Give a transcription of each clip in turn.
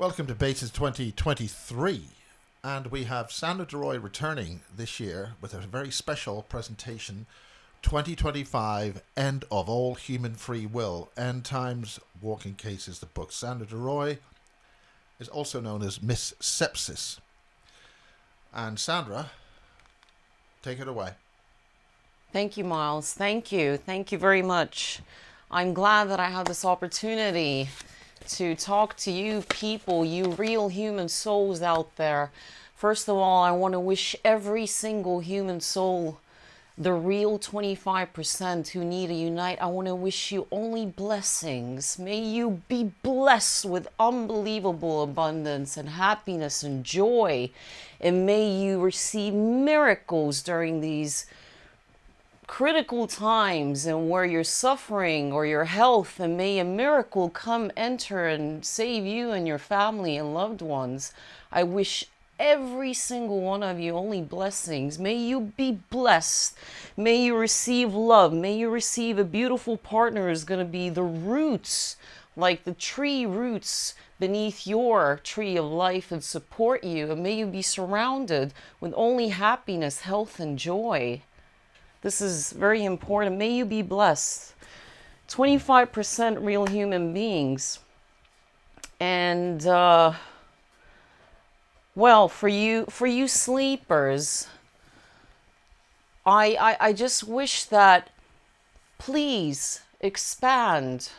Welcome to BASES 2023, and we have Sandra Daroy returning this year with a very special presentation, 2025, End of All Human Free Will, End Times, Walking Cases, the book. Sandra Daroy is also known as Miss Sepsis. And Sandra, take it away. Thank you, Miles. Thank you. Thank you very much. I'm glad that I have this opportunity to talk to you people, you real human souls out there. First of all, I want to wish every single human soul, the real 25% who need to unite, I want to wish you only blessings. May you be blessed with unbelievable abundance and happiness and joy. And may you receive miracles during these critical times and where you're suffering or your health, and may a miracle come enter and save you and your family and loved ones. I wish every single one of you only blessings. May you be blessed. May you receive love. May you receive a beautiful partner who's going to be the roots, like the tree roots beneath your tree of life, and support you. And may you be surrounded with only happiness, health, and joy. This is very important. May you be blessed. 25% real human beings. And, well, for you sleepers, I just wish that please expand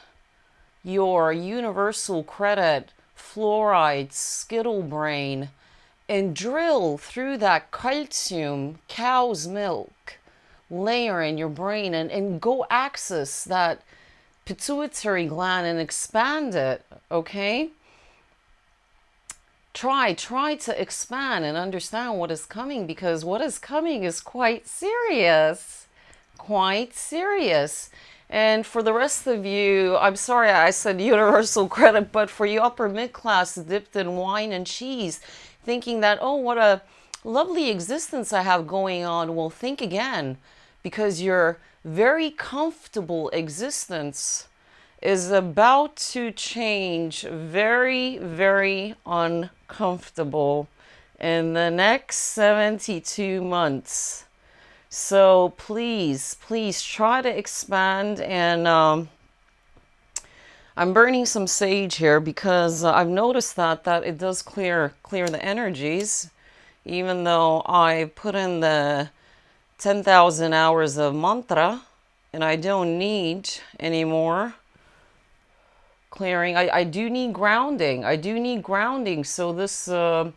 your universal credit, fluoride, skittle brain, and drill through that calcium, cow's milk layer in your brain, and go access that pituitary gland and expand it, okay? Try to expand and understand what is coming, because what is coming is quite serious. Quite serious. And for the rest of you, I'm sorry I said universal credit, but for you upper mid class dipped in wine and cheese, thinking that, oh, what a lovely existence I have going on, well, think again, because your very comfortable existence is about to change very, very uncomfortable in the next 72 months. So please try to expand. And I'm burning some sage here because I've noticed that it does clear the energies, even though I put in the 10,000 hours of mantra and I don't need any more clearing. I do need grounding. So this gamma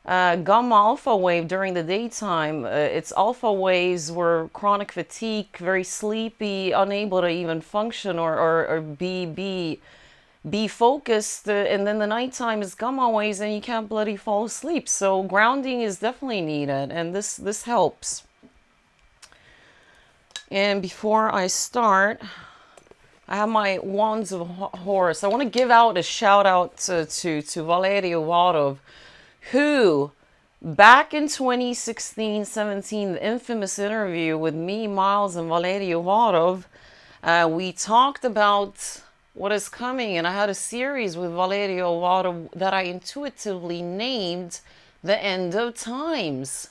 alpha wave during the daytime, its alpha waves were chronic fatigue, very sleepy, unable to even function or be focused, and then the nighttime is gamma waves and you can't bloody fall asleep. So grounding is definitely needed, and this helps. And before I start, I have my Wands of Horus. I want to give out a shout out to Valerio Wadov, who back in 2016-17, the infamous interview with me, Miles, and Valerio Wadov, we talked about what is coming, and I had a series with Valerio Wadov that I intuitively named The End of Times,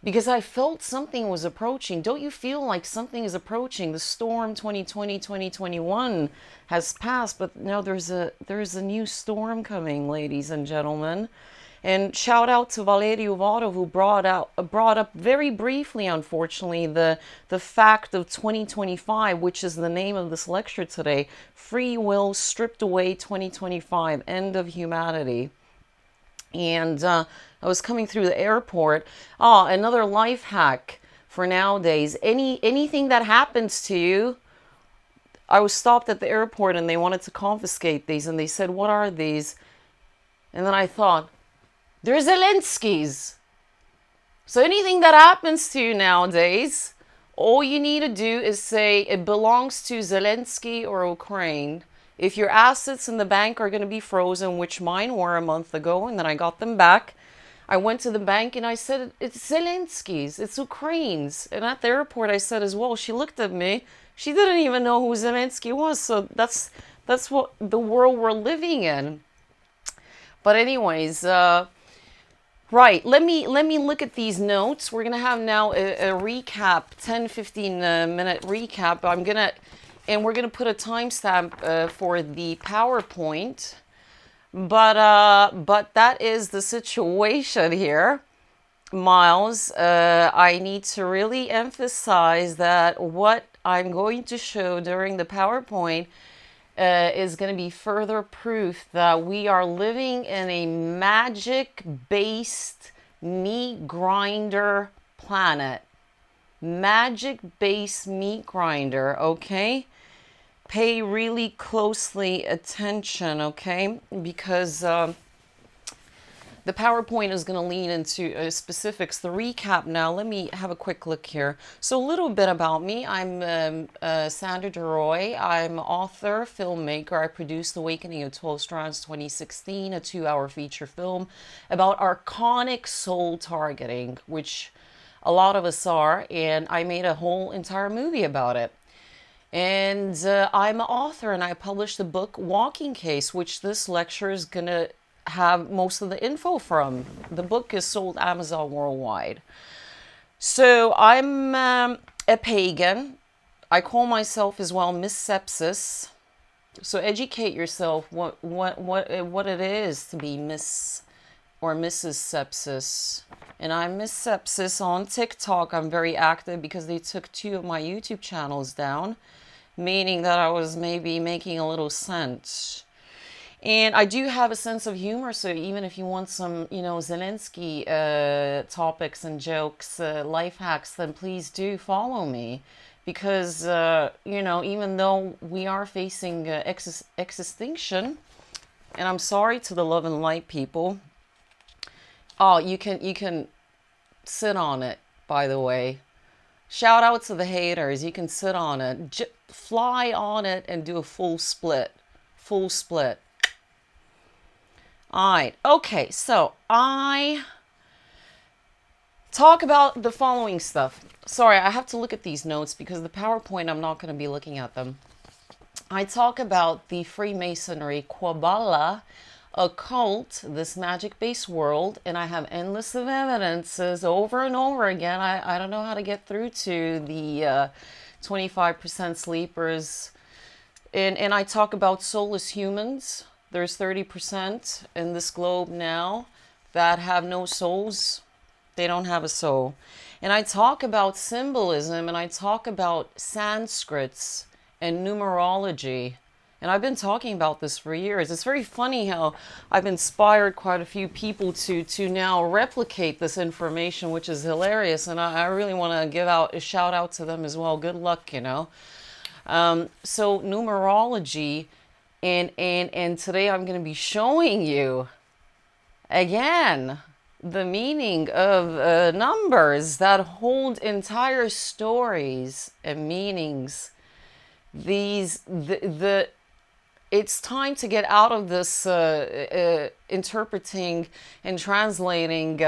because I felt something was approaching. Don't you feel like something is approaching? The storm 2020-2021 has passed, but now there's a new storm coming, ladies and gentlemen. And shout out to Valerio Wadov, who brought up very briefly, unfortunately, the fact of 2025, which is the name of this lecture today. Free will stripped away 2025, end of humanity. And I was coming through the airport. Another life hack for nowadays. Anything that happens to you, I was stopped at the airport and they wanted to confiscate these, and they said, "What are these?" And then I thought, they're Zelensky's. So anything that happens to you nowadays, all you need to do is say it belongs to Zelensky or Ukraine. If your assets in the bank are going to be frozen, which mine were a month ago, and then I got them back, I went to the bank and I said, it's Zelensky's, it's Ukraine's. And at the airport I said as well, she looked at me, she didn't even know who Zelensky was. So that's what the world we're living in. But anyways, right, let me look at these notes. We're gonna have now a recap, 10-15 minute recap. And we're gonna put a timestamp for the PowerPoint. But that is the situation here, Miles. I need to really emphasize that what I'm going to show during the PowerPoint is going to be further proof that we are living in a magic-based meat grinder planet. Magic-based meat grinder, okay? Pay really closely attention, okay? Because the PowerPoint is going to lean into specifics. The recap now, let me have a quick look here. So a little bit about me. I'm Sandra Daroy. I'm author, filmmaker. I produced Awakening of 12 Strands 2016, a 2-hour feature film about archonic soul targeting, which a lot of us are, and I made a whole entire movie about it. And I'm an author, and I published the book WALKINCASE, which this lecture is going to have most of the info from. The book is sold Amazon worldwide. So I'm a pagan. I call myself as well Miss Sepsis. So educate yourself what it is to be Miss or Mrs. Sepsis. And I'm Miss Sepsis on TikTok. I'm very active because they took 2 of my YouTube channels down, meaning that I was maybe making a little sense. And I do have a sense of humor, so even if you want some, Zelensky topics and jokes, life hacks, then please do follow me. Because, even though we are facing extinction, and I'm sorry to the love and light people. Oh, you can sit on it, by the way. Shout out to the haters. You can sit on it. Fly on it and do a full split. Full split. All right. Okay. So I talk about the following stuff. Sorry, I have to look at these notes because the PowerPoint, I'm not going to be looking at them. I talk about the Freemasonry, Kabbalah, occult, this magic-based world, and I have endless of evidences over and over again. I don't know how to get through to the 25% sleepers. And I talk about soulless humans. There's 30% in this globe now that have no souls. They don't have a soul. And I talk about symbolism, and I talk about Sanskrits and numerology. And I've been talking about this for years. It's very funny how I've inspired quite a few people to now replicate this information, which is hilarious. And I really want to give out a shout out to them as well. Good luck, So numerology, and today I'm going to be showing you again the meaning of numbers that hold entire stories and meanings. It's time to get out of this interpreting and translating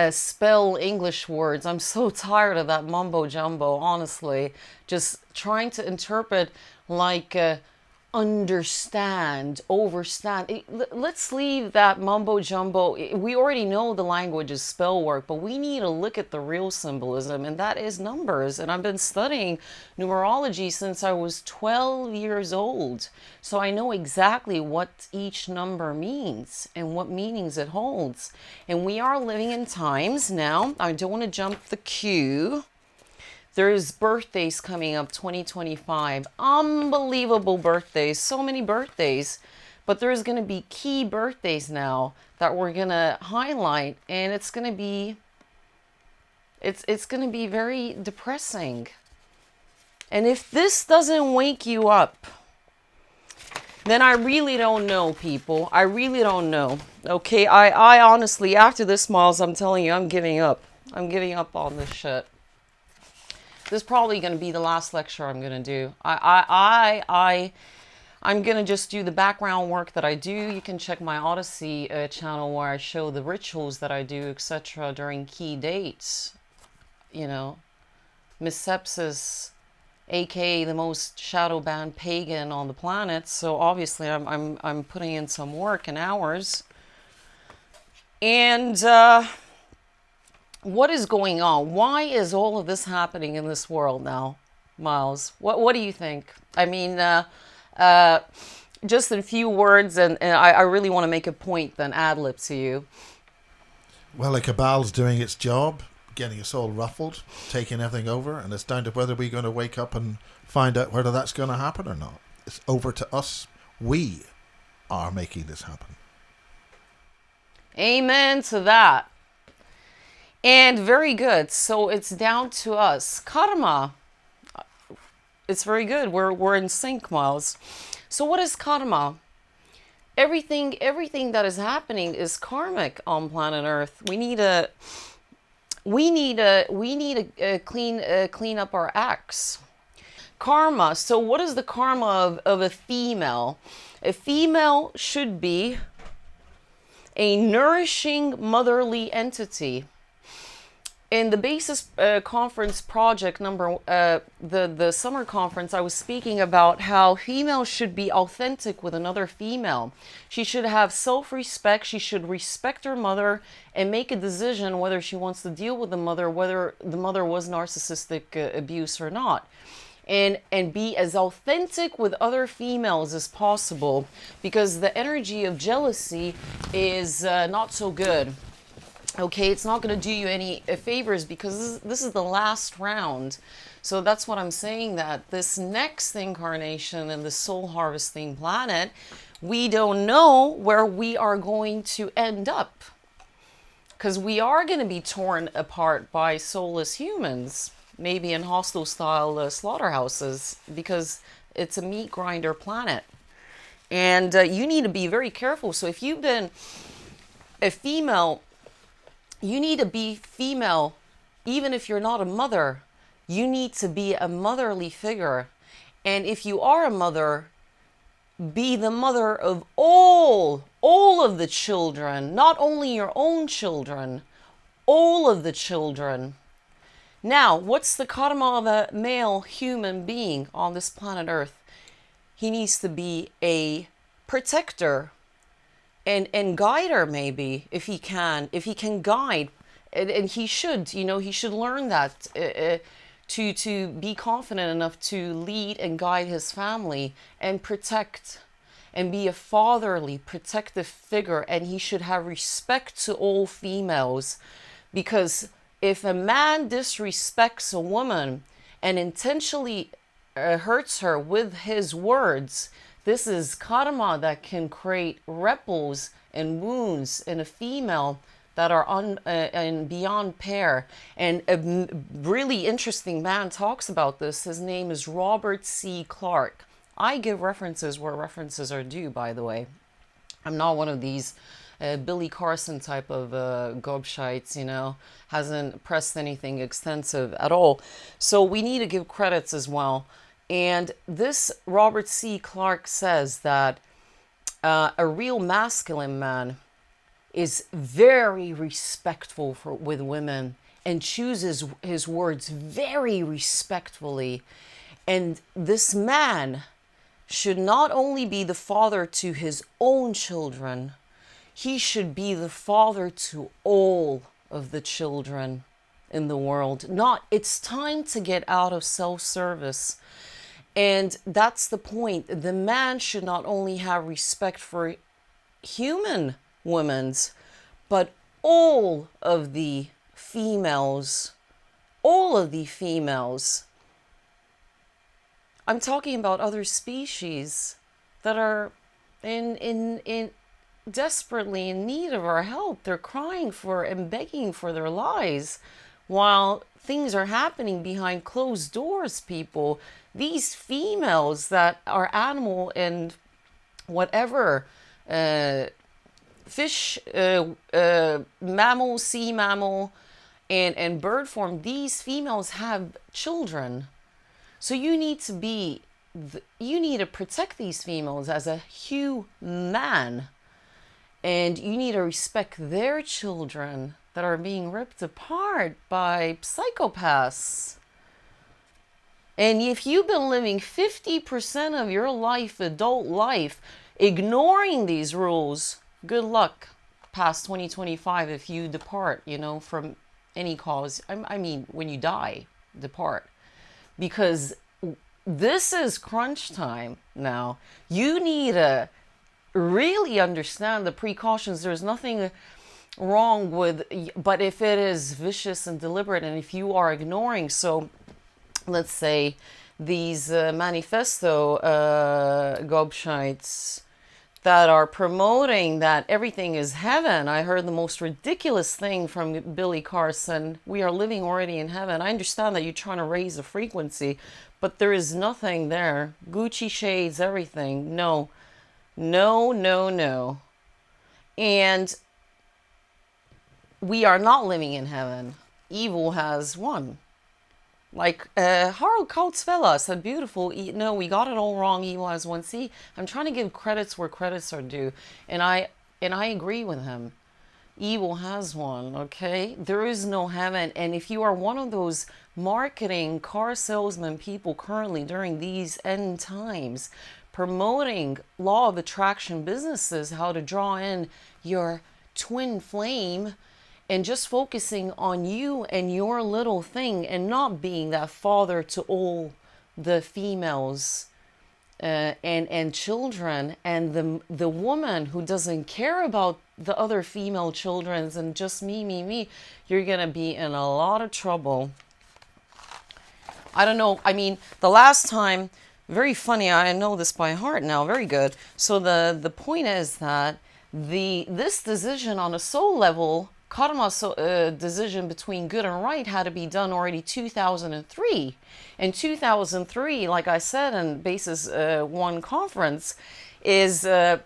spell English words. I'm so tired of that mumbo jumbo, honestly. Just trying to interpret like understand, overstand. Let's leave that mumbo jumbo. We already know the language is spell work, but we need to look at the real symbolism, and that is numbers. And I've been studying numerology since I was 12 years old. So I know exactly what each number means and what meanings it holds. And we are living in times now. I don't want to jump the queue. There's birthdays coming up, 2025. Unbelievable birthdays. So many birthdays. But there's going to be key birthdays now that we're going to highlight. And it's going to be... It's going to be very depressing. And if this doesn't wake you up, then I really don't know, people. I really don't know. Okay, I honestly, after this, Miles, I'm telling you, I'm giving up. I'm giving up on this shit. This is probably going to be the last lecture I'm going to do. I'm going to just do the background work that I do. You can check my Odyssey channel where I show the rituals that I do, etc. during key dates. Miss Sepsis aka the most shadow banned pagan on the planet. So obviously I'm putting in some work and hours. And what is going on? Why is all of this happening in this world now, Miles? What do you think? I mean, just in a few words, and I really want to make a point, then ad-lib to you. Well, the cabal's doing its job, getting us all ruffled, taking everything over, and it's down to whether we're going to wake up and find out whether that's going to happen or not. It's over to us. We are making this happen. Amen to that. And very good. So it's down to us. Karma. It's very good. We're in sync, Miles. So what is karma? Everything that is happening is karmic on planet Earth. We need to clean up our acts. Karma. So what is the karma of a female? A female should be a nourishing motherly entity. In the BASES conference project the summer conference, I was speaking about how females should be authentic with another female. She should have self-respect. She should respect her mother and make a decision whether she wants to deal with the mother, whether the mother was narcissistic abuse or not. And be as authentic with other females as possible, because the energy of jealousy is not so good. Okay, it's not going to do you any favors, because this is the last round. So that's what I'm saying, that this next incarnation in the soul harvesting planet, we don't know where we are going to end up, because we are going to be torn apart by soulless humans, maybe in hostile style slaughterhouses, because it's a meat grinder planet. And you need to be very careful. So if you've been a female, you need to be female. Even if you're not a mother, you need to be a motherly figure. And if you are a mother, be the mother of all of the children, not only your own children, all of the children. Now, what's the karma of a male human being on this planet Earth? He needs to be a protector and guider, maybe, if he can guide, and he should, he should learn that to be confident enough to lead and guide his family and protect and be a fatherly, protective figure. And he should have respect to all females, because if a man disrespects a woman and intentionally hurts her with his words, this is karma that can create ripples and wounds in a female that are and beyond pair. And a really interesting man talks about this. His name is Robert C. Clark. I give references where references are due, by the way. I'm not one of these Billy Carson type of gobshites, hasn't pressed anything extensive at all. So we need to give credits as well. And this Robert C. Clark says that a real masculine man is very respectful with women and chooses his words very respectfully. And this man should not only be the father to his own children, he should be the father to all of the children in the world. It's time to get out of self-service. And that's the point. The man should not only have respect for human women's, but all of the females. All of the females. I'm talking about other species that are in desperately in need of our help. They're crying for and begging for their lives while things are happening behind closed doors, people. These females that are animal and whatever, fish, mammal, sea mammal, and bird form, these females have children. So you need to protect these females as a human. And you need to respect their children that are being ripped apart by psychopaths. And if you've been living 50% of your life, adult life, ignoring these rules, good luck past 2025 if you depart, from any cause. I mean, when you die, depart. Because this is crunch time now. You need to really understand the precautions. There's nothing wrong with, but if it is vicious and deliberate, and if you are ignoring, so let's say these manifesto gobshites that are promoting that everything is heaven. I heard the most ridiculous thing from Billy Carson. We are living already in heaven. I understand that you're trying to raise the frequency, but there is nothing there. Gucci shades, everything. No, no, no, no. And we are not living in heaven. Evil has won. Like Harold Kautzvella said, beautiful. No, we got it all wrong. Evil has won. See, I'm trying to give credits where credits are due, and I agree with him. Evil has won. Okay, there is no heaven. And if you are one of those marketing car salesman people currently during these end times, promoting law of attraction businesses, how to draw in your twin flame, and just focusing on you and your little thing, and not being that father to all the females and children, and the woman who doesn't care about the other female children's and just me, you're gonna be in a lot of trouble. I don't know. I mean, the last time, very funny. I know this by heart now. Very good. So the point is that this decision on a soul level, karma decision between good and right, had to be done already 2003. In 2003, like I said in Bases 1 conference, is that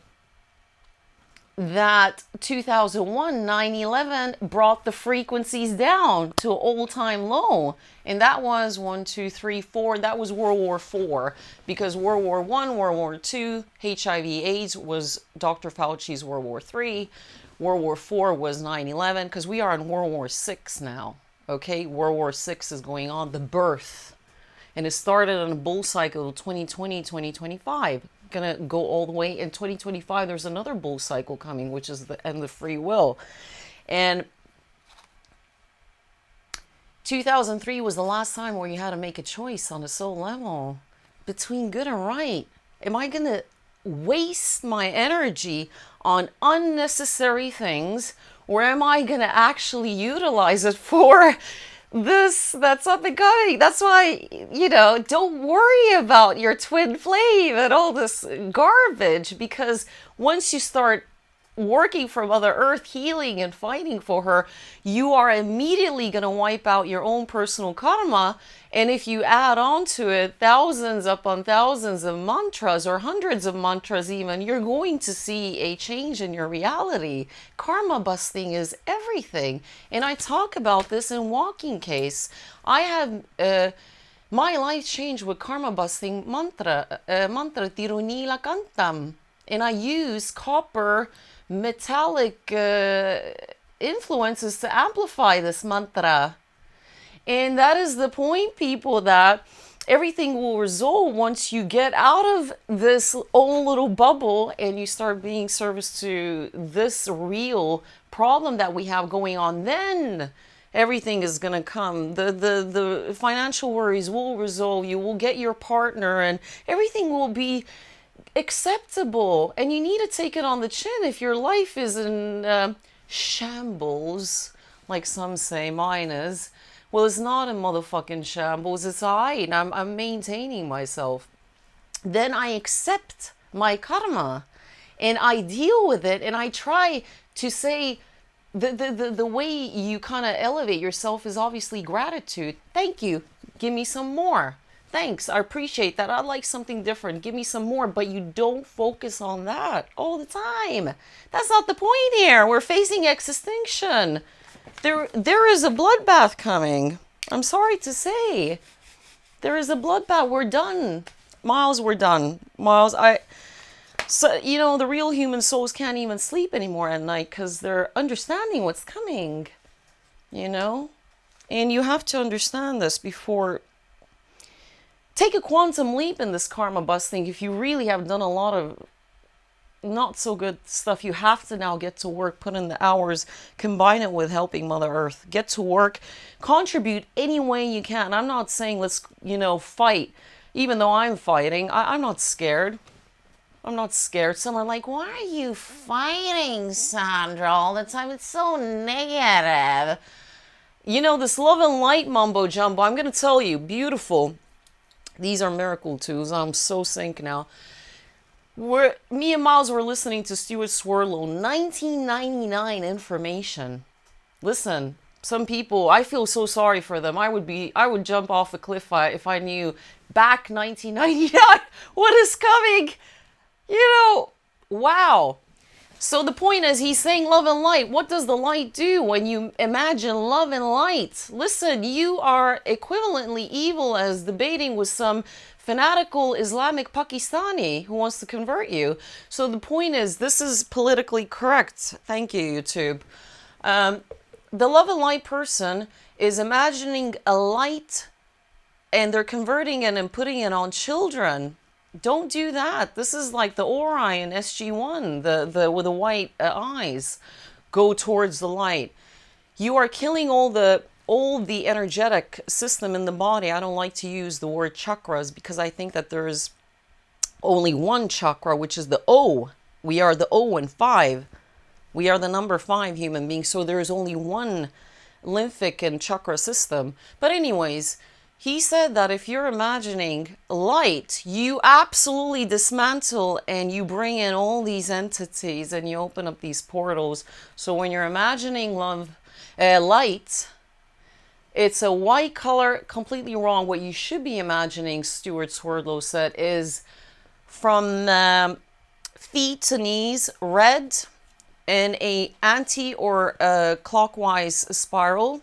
2001 9/11 brought the frequencies down to an all-time low, and that was 1, 2, 3, 4. That was World War IV, because World War I, World War II, HIV/AIDS was Dr. Fauci's World War III. World War IV was 9/11, because we are in World War VI now. Okay, World War VI is going on, the birth, and it started on a bull cycle 2020 2025. Gonna go all the way in 2025. There's another bull cycle coming, which is the end of free will. And 2003 was the last time where you had to make a choice on a soul level between good and right. Am I gonna waste my energy on unnecessary things, or am I gonna actually utilize it for this that's up and coming? That's why, don't worry about your twin flame and all this garbage, because once you start working for Mother Earth, healing and fighting for her, you are immediately going to wipe out your own personal karma. And if you add on to it thousands upon thousands of mantras, or hundreds of mantras even, you're going to see a change in your reality. Karma busting is everything. And I talk about this in Walking Case. I have my life changed with karma busting mantra Tirunila Kantam. And I use copper metallic influences to amplify this mantra. And that is the point, people, that everything will resolve once you get out of this own little bubble and you start being service to this real problem that we have going on. Then everything is going to come. The financial worries will resolve. You will get your partner, and everything will be acceptable. And you need to take it on the chin. If your life is in shambles, like some say mine is, well, it's not a motherfucking shambles. It's alright. I'm maintaining myself. Then I accept my karma and I deal with it, and I try to say the way you kind of elevate yourself is obviously gratitude. Thank you. Give me some more. Thanks, I appreciate that. I'd like something different. Give me some more. But you don't focus on that all the time. That's not the point here. We're facing extinction. There is a bloodbath coming. I'm sorry to say. There is a bloodbath. We're done. Miles, we're done. Miles, the real human souls can't even sleep anymore at night because they're understanding what's coming. And you have to understand this before take a quantum leap in this karma busting. If you really have done a lot of not so good stuff, you have to now get to work, put in the hours, combine it with helping Mother Earth, get to work, contribute any way you can. I'm not saying let's, fight, even though I'm fighting. I'm not scared. I'm not scared. Some are like, why are you fighting, Sandra, all the time? It's so negative. This love and light mumbo jumbo, I'm going to tell you, beautiful. These are miracle tools. I'm so sync now. Me and Miles were listening to Stuart Swirlow, 1999 information. Listen, some people, I feel so sorry for them. I would jump off a cliff if I knew back 1999 what is coming. Wow. So the point is, he's saying love and light. What does the light do when you imagine love and light? Listen, you are equivalently evil as debating with some fanatical Islamic Pakistani who wants to convert you. So the point is, this is politically correct. Thank you, YouTube. The love and light person is imagining a light and they're converting it and putting it on children. Don't do that. This is like the Orion SG1, the with the white eyes, go towards the light. You are killing all the energetic system in the body. I don't like to use the word chakras because I think that there's only one chakra, which is the O. We are the O and 5. We are the number 5 human beings. So there is only one lymphic and chakra system. But anyways, he said that if you're imagining light, you absolutely dismantle and you bring in all these entities and you open up these portals. So when you're imagining light, it's a white color, completely wrong. What you should be imagining, Stuart Swirlow said, is from feet to knees, red, in a anti or clockwise spiral,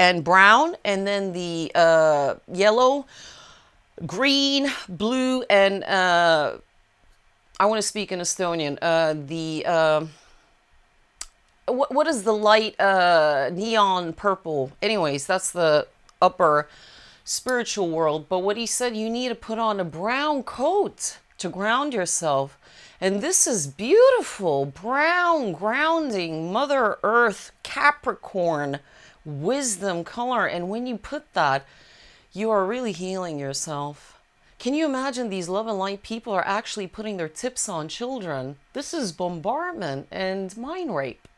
and brown, and then the yellow, green, blue, and I want to speak in Estonian. What is the light neon purple? Anyways, that's the upper spiritual world. But what he said, you need to put on a brown coat to ground yourself. And this is beautiful. Brown grounding, Mother Earth, Capricorn, wisdom color. And when you put that, you are really healing yourself. Can you imagine these love and light people are actually putting their tips on children? This is bombardment and mind rape.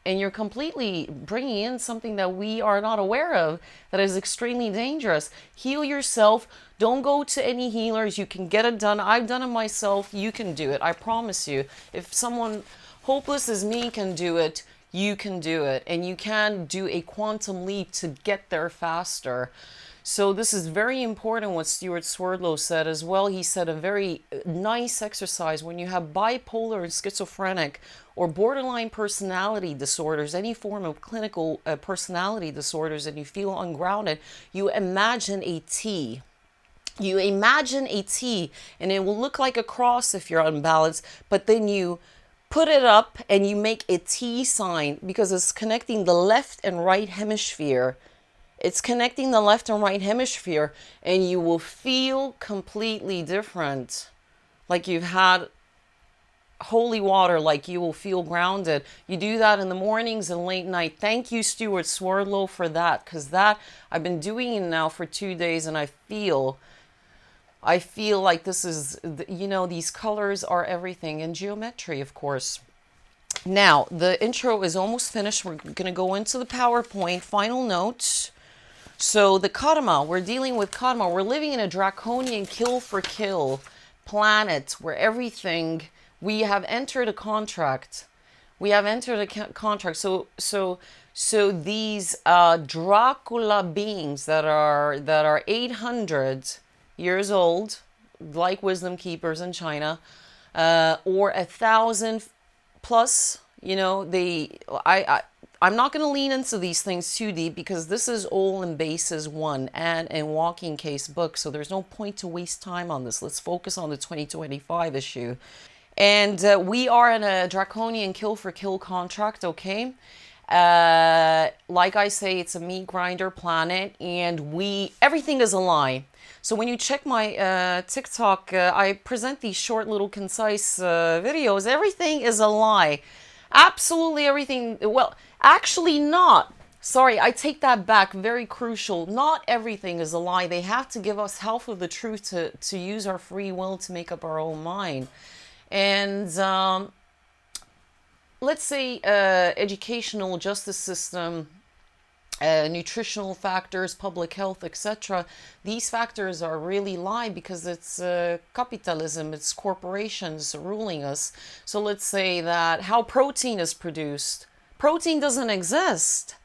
And you're completely bringing in something that we are not aware of that is extremely dangerous. Heal yourself. Don't go to any healers. You can get it done. I've done it myself. You can do it. I promise you. If someone hopeless as me can do it, you can do it. And you can do a quantum leap to get there faster. So this is very important what Stuart Swirlow said as well. He said a very nice exercise when you have bipolar and schizophrenic or borderline personality disorders, any form of clinical personality disorders, and you feel ungrounded, you imagine a T. You imagine a T, and it will look like a cross if you're unbalanced, but then you put it up and you make a T sign because it's connecting the left and right hemisphere. It's connecting the left and right hemisphere, and you will feel completely different. Like you've had holy water, like you will feel grounded. You do that in the mornings and late night. Thank you, Stuart Swirlow, for that, because that I've been doing it now for 2 days, and I feel like this is, these colors are everything, and geometry, of course. Now, the intro is almost finished. We're going to go into the PowerPoint. Final notes. So the karma, we're dealing with karma. We're living in a draconian kill for kill planet where everything, we have entered a contract. We have entered a contract. So these Dracula beings that are 800 years old, like wisdom keepers in China, or 1,000 plus, I'm not going to lean into these things too deep because this is all in Bases 1 and in Walking Case book. So there's no point to waste time on this. Let's focus on the 2025 issue. And we are in a draconian kill for kill contract, okay? Like I say, it's a meat grinder planet, and everything is a lie. So when you check my TikTok, I present these short little concise videos. Everything is a lie. Absolutely everything. Well, actually not. Sorry, I take that back. Very crucial. Not everything is a lie. They have to give us half of the truth to use our free will to make up our own mind. And let's say educational justice system, nutritional factors, public health, etc. These factors are really lie because it's capitalism, it's corporations ruling us. So let's say that how protein is produced. Protein doesn't exist.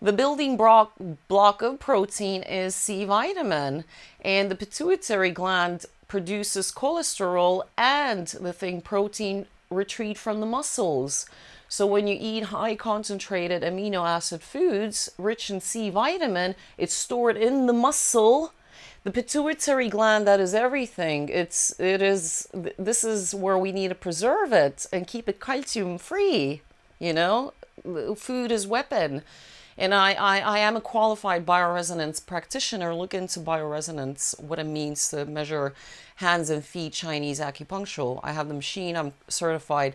The building block of protein is C vitamin, and the pituitary gland produces cholesterol and the thing protein retrieved from the muscles. So when you eat high concentrated amino acid foods rich in C vitamin, it's stored in the muscle. The pituitary gland, that is everything. This is where we need to preserve it and keep it calcium free. You know, food is weapon. And I am a qualified bioresonance practitioner. Look into bioresonance, what it means to measure hands and feet Chinese acupuncture. I have the machine, I'm certified.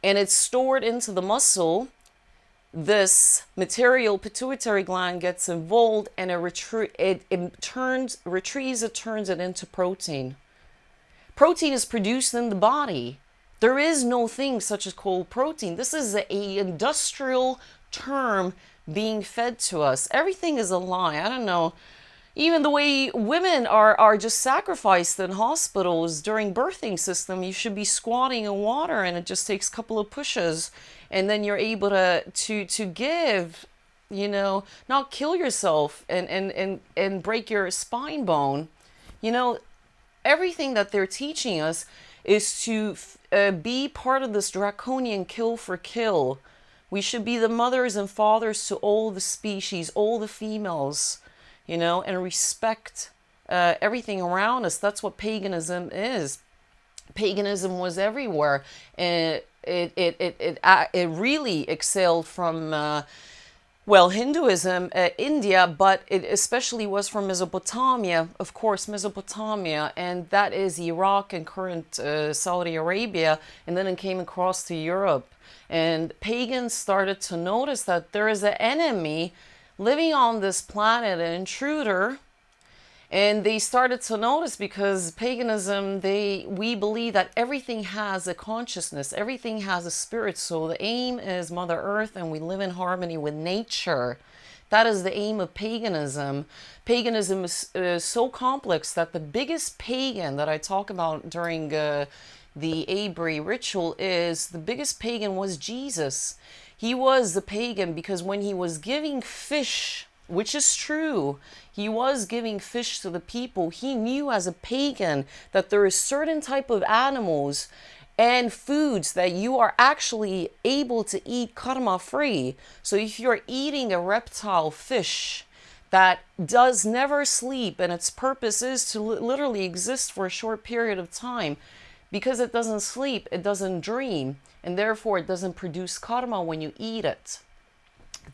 And it's stored into the muscle. This material, pituitary gland, gets involved and it turns it into protein. Protein is produced in the body. There is no thing such as cold protein. This is an industrial term being fed to us. Everything is a lie. I don't know. Even the way women are just sacrificed in hospitals during birthing system, you should be squatting in water and it just takes a couple of pushes and then you're able to give, you know, not kill yourself and break your spine bone. You know, everything that they're teaching us is to be part of this draconian kill for kill. We should be the mothers and fathers to all the species, all the females, you know, and respect everything around us. That's what paganism is. Paganism was everywhere. It really excelled from, well, Hinduism, India, but it especially was from Mesopotamia, of course, Mesopotamia, and that is Iraq and current Saudi Arabia, and then it came across to Europe. And pagans started to notice that there is an enemy living on this planet, an intruder. And they started to notice, because paganism, we believe that everything has a consciousness, everything has a spirit. So the aim is Mother Earth, and we live in harmony with nature. That is the aim of paganism. Paganism is so complex that the biggest pagan that I talk about during the Abri ritual is, the biggest pagan was Jesus. He was the pagan because when he was giving fish, which is true, he was giving fish to the people, he knew as a pagan that there is certain type of animals and foods that you are actually able to eat karma free. So if you're eating a reptile fish that does never sleep and its purpose is to literally exist for a short period of time, because it doesn't sleep, it doesn't dream, and therefore it doesn't produce karma when you eat it.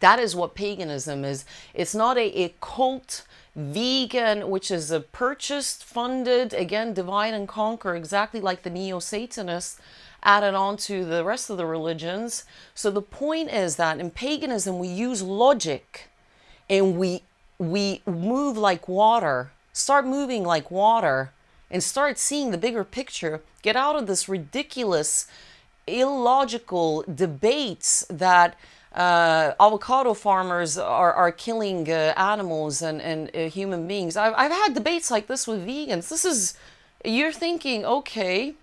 That is what paganism is. It's not a cult, vegan, which is a purchased, funded, again, divide and conquer, exactly like the neo-Satanists added on to the rest of the religions. So the point is that in paganism, we use logic and we move like water, start moving like water, and start seeing the bigger picture. Get out of this ridiculous, illogical debates that avocado farmers are killing animals and human beings. I've had debates like this with vegans. You're thinking, okay,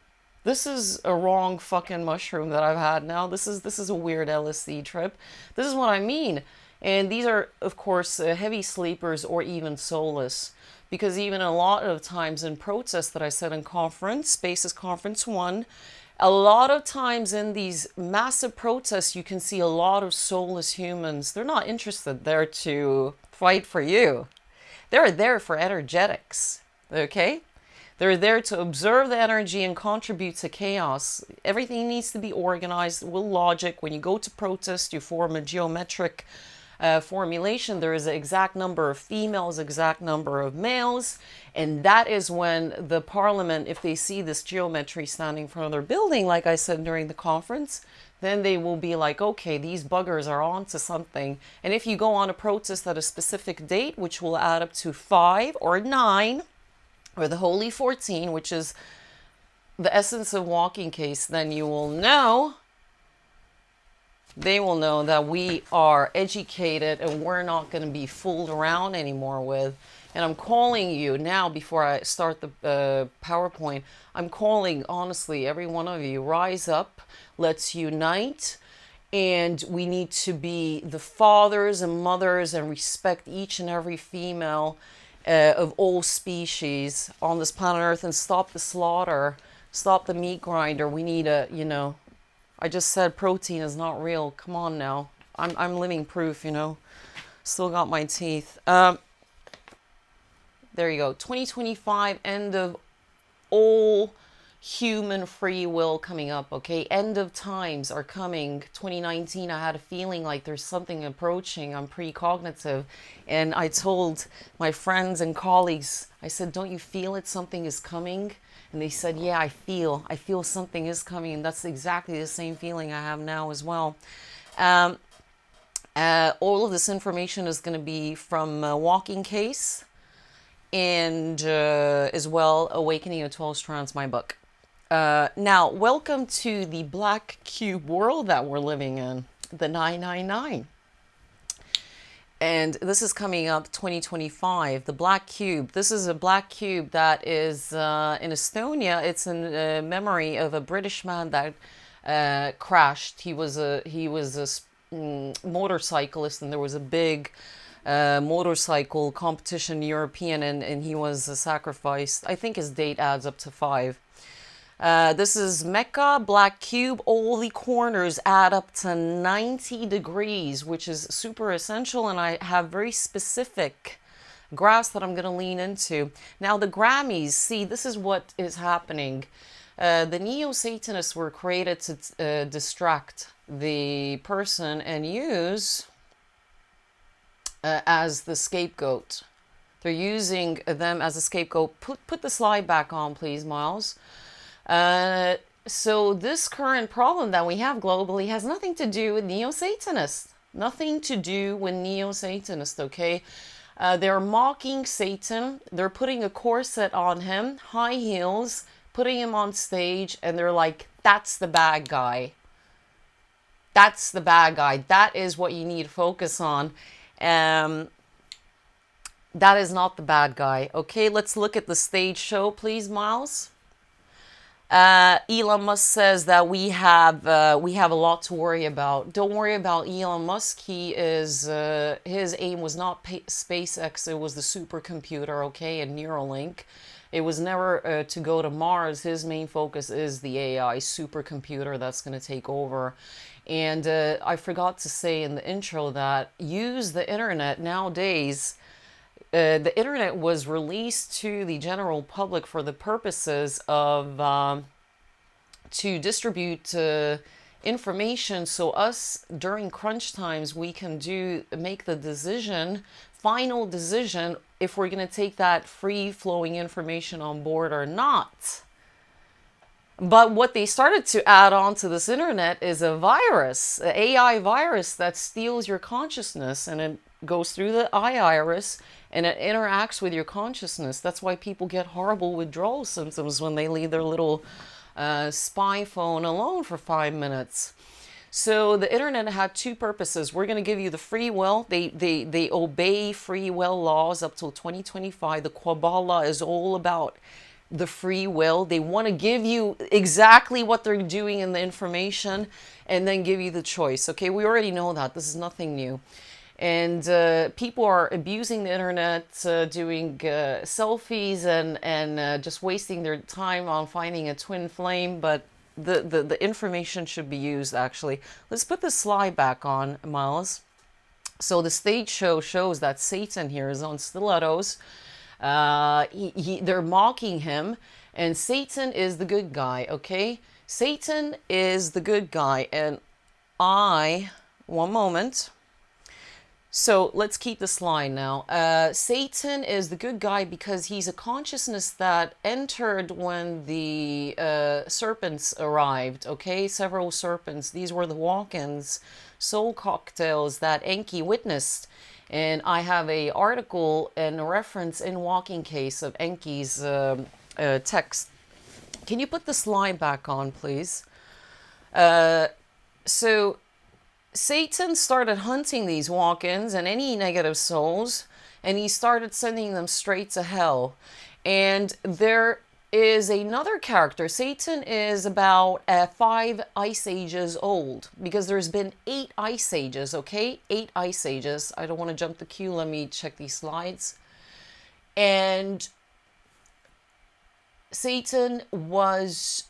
this is a wrong fucking mushroom that I've had now. This is a weird LSD trip. This is what I mean. And these are, of course, heavy sleepers or even soulless. Because even a lot of times in protests that I said in conference, BASES Conference 1, a lot of times in these massive protests, you can see a lot of soulless humans. They're not interested there to fight for you. They're there for energetics, okay? They're there to observe the energy and contribute to chaos. Everything needs to be organized with logic. When you go to protest, you form a geometric formulation, there is an exact number of females, exact number of males. And that is when the parliament, if they see this geometry standing in front of their building, like I said during the conference, then they will be like, okay, these buggers are on to something. And if you go on a protest at a specific date, which will add up to 5 or 9, or the Holy 14, which is the essence of walking case, then you will know, they will know that we are educated and we're not going to be fooled around anymore with. And I'm calling you now, before I start the PowerPoint, I'm calling, honestly, every one of you, rise up, let's unite. And we need to be the fathers and mothers and respect each and every female of all species on this planet Earth, and stop the slaughter, stop the meat grinder. We need a, you know, I just said protein is not real. Come on now. I'm living proof, you know. Still got my teeth. There you go. 2025, end of all human free will coming up, okay? End of times are coming. 2019, I had a feeling like there's something approaching. I'm precognitive. And I told my friends and colleagues, I said, don't you feel it? Something is coming. And they said, yeah, I feel something is coming. And that's exactly the same feeling I have now as well. All of this information is going to be from WALKINCASE, and as well, Awakening of 12 Strands, my book. Now, welcome to the black cube world that we're living in, the 999. And this is coming up 2025, the black cube. This is a black cube that is in Estonia. It's in memory of a British man that crashed. He was a motorcyclist, and there was a big motorcycle competition, European, and he was sacrificed. I think his date adds up to 5. This is Mecca, black cube. All the corners add up to 90 degrees, which is super essential. And I have very specific graphs that I'm going to lean into. Now, the Grammys, see, this is what is happening. The neo-Satanists were created to distract the person and use as the scapegoat. They're using them as a scapegoat. Put the slide back on, please, Miles. So this current problem that we have globally has nothing to do with neo-Satanists. Nothing to do with neo-Satanists, okay? They're mocking Satan. They're putting a corset on him, high heels, putting him on stage, and they're like, that's the bad guy. That's the bad guy. That is what you need to focus on. That is not the bad guy. Okay, let's look at the stage show, please, Miles. Elon Musk says that we have a lot to worry about. Don't worry about Elon Musk. He is his aim was not SpaceX. It was the supercomputer, okay, and Neuralink. It was never to go to Mars. His main focus is the AI supercomputer that's going to take over. And I forgot to say in the intro that use the internet nowadays. The internet was released to the general public for the purposes of to distribute information, so us during crunch times we can make the final decision if we're going to take that free flowing information on board or not. But what they started to add on to this internet is a virus, an AI virus that steals your consciousness, and it goes through the iris and it interacts with your consciousness. That's why people get horrible withdrawal symptoms when they leave their little spy phone alone for 5 minutes. So the internet had 2 purposes. We're going to give you the free will. They obey free will laws up till 2025. The Kabbalah is all about the free will. They want to give you exactly what they're doing in the information and then give you the choice. Okay, we already know that. This is nothing new. And people are abusing the internet, doing selfies and just wasting their time on finding a twin flame. But the information should be used, actually. Let's put the slide back on, Miles. So the stage show shows that Satan here is on stilettos. They're mocking him, and Satan is the good guy, okay? Satan is the good guy, and one moment. So let's keep this line now. Satan is the good guy because he's a consciousness that entered when the serpents arrived, okay? Several serpents. These were the walk-ins, soul cocktails that Enki witnessed. And I have a article and a reference in WALKINCASE of Enki's text. Can you put the slide back on, please? So Satan started hunting these walk-ins and any negative souls, and he started sending them straight to hell. And there is another character. Satan is about 5 ice ages old, because there's been 8 ice ages, okay? 8 ice ages. I don't want to jump the queue. Let me check these slides. And Satan was...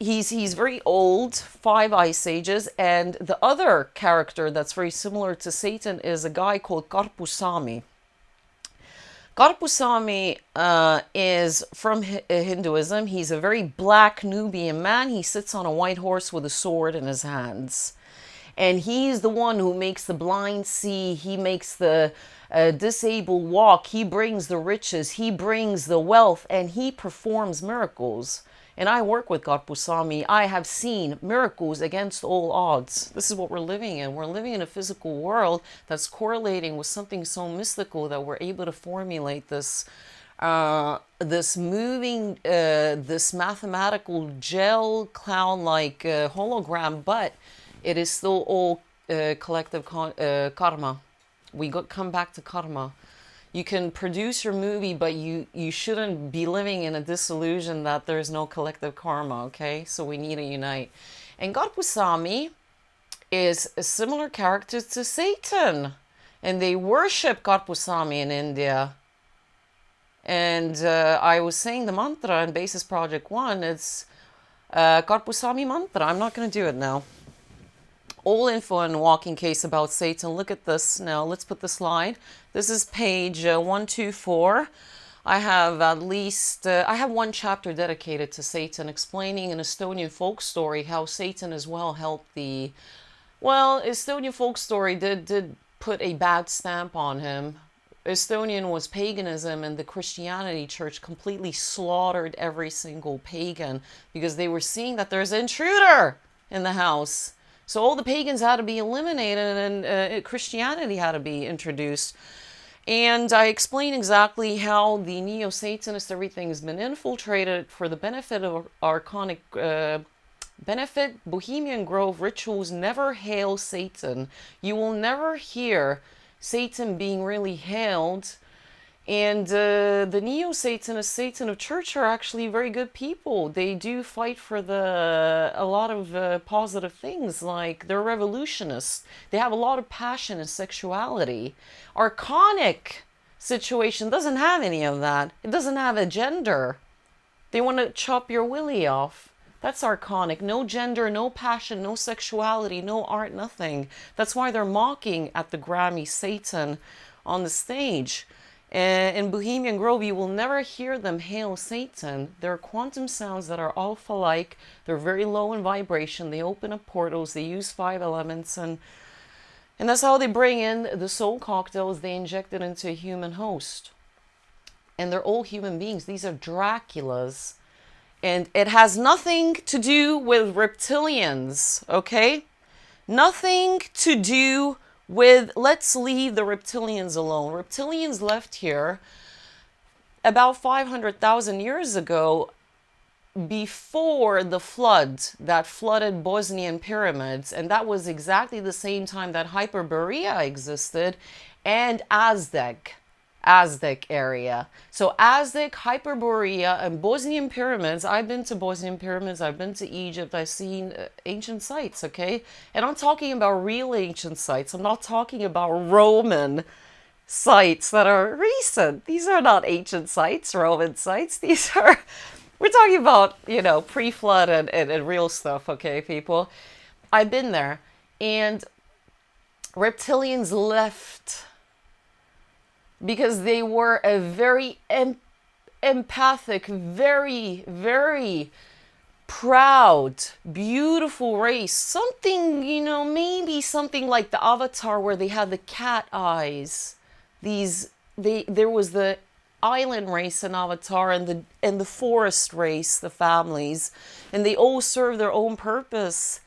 He's very old, 5 ice ages, and the other character that's very similar to Satan is a guy called Karpusami. Karpusami is from Hinduism. He's a very black Nubian man. He sits on a white horse with a sword in his hands. And he's the one who makes the blind see. He makes the disabled walk. He brings the riches. He brings the wealth, and he performs miracles. And I work with Karpusami. I have seen miracles against all odds. This is what we're living in. We're living in a physical world that's correlating with something so mystical that we're able to formulate this this moving, this mathematical gel clown-like hologram, but it is still all collective karma. We come back to karma. You can produce your movie, but you shouldn't be living in a disillusion that there's no collective karma, okay? So we need to unite. And Karpusami is a similar character to Satan. And they worship Karpusami in India. And I was saying the mantra in Basis Project 1, it's Karpusami mantra. I'm not going to do it now. All info in WALKINCASE about Satan. Look at this now. Let's put the slide. This is page 124. I have at least, I have 1 chapter dedicated to Satan, explaining an Estonian folk story how Satan as well helped the, well, Estonian folk story did put a bad stamp on him. Estonian was paganism, and the Christianity church completely slaughtered every single pagan because they were seeing that there's an intruder in the house. So all the pagans had to be eliminated, and Christianity had to be introduced. And I explain exactly how the neo-Satanist everything has been infiltrated for the benefit of archonic benefit. Bohemian Grove rituals never hail Satan. You will never hear Satan being really hailed. And the neo-Satanists, Satan of church, are actually very good people. They do fight for a lot of positive things, like they're revolutionists. They have a lot of passion and sexuality. Archonic situation doesn't have any of that. It doesn't have a gender. They want to chop your willy off. That's archonic. No gender, no passion, no sexuality, no art, nothing. That's why they're mocking at the Grammy Satan on the stage. In Bohemian Grove, you will never hear them hail Satan. They're quantum sounds that are alpha-like. They're very low in vibration. They open up portals. They use 5 elements. And that's how they bring in the soul cocktails they injected into a human host. And they're all human beings. These are Draculas. And it has nothing to do with reptilians, okay? Nothing to do with, let's leave the reptilians alone. Reptilians left here about 500,000 years ago, before the flood that flooded Bosnian pyramids. And that was exactly the same time that Hyperborea existed, and Aztec area. So Aztec, Hyperborea, and Bosnian pyramids. I've been to Bosnian pyramids. I've been to Egypt. I've seen ancient sites, okay? And I'm talking about real ancient sites. I'm not talking about Roman sites that are recent. These are not ancient sites, Roman sites. These are, we're talking about, you know, pre-flood and real stuff, okay, people? I've been there. And reptilians left because they were a very empathic, very, very proud, beautiful race. Something, maybe something like the Avatar where they had the cat eyes. There was the island race in Avatar and the forest race, the families, and they all serve their own purpose.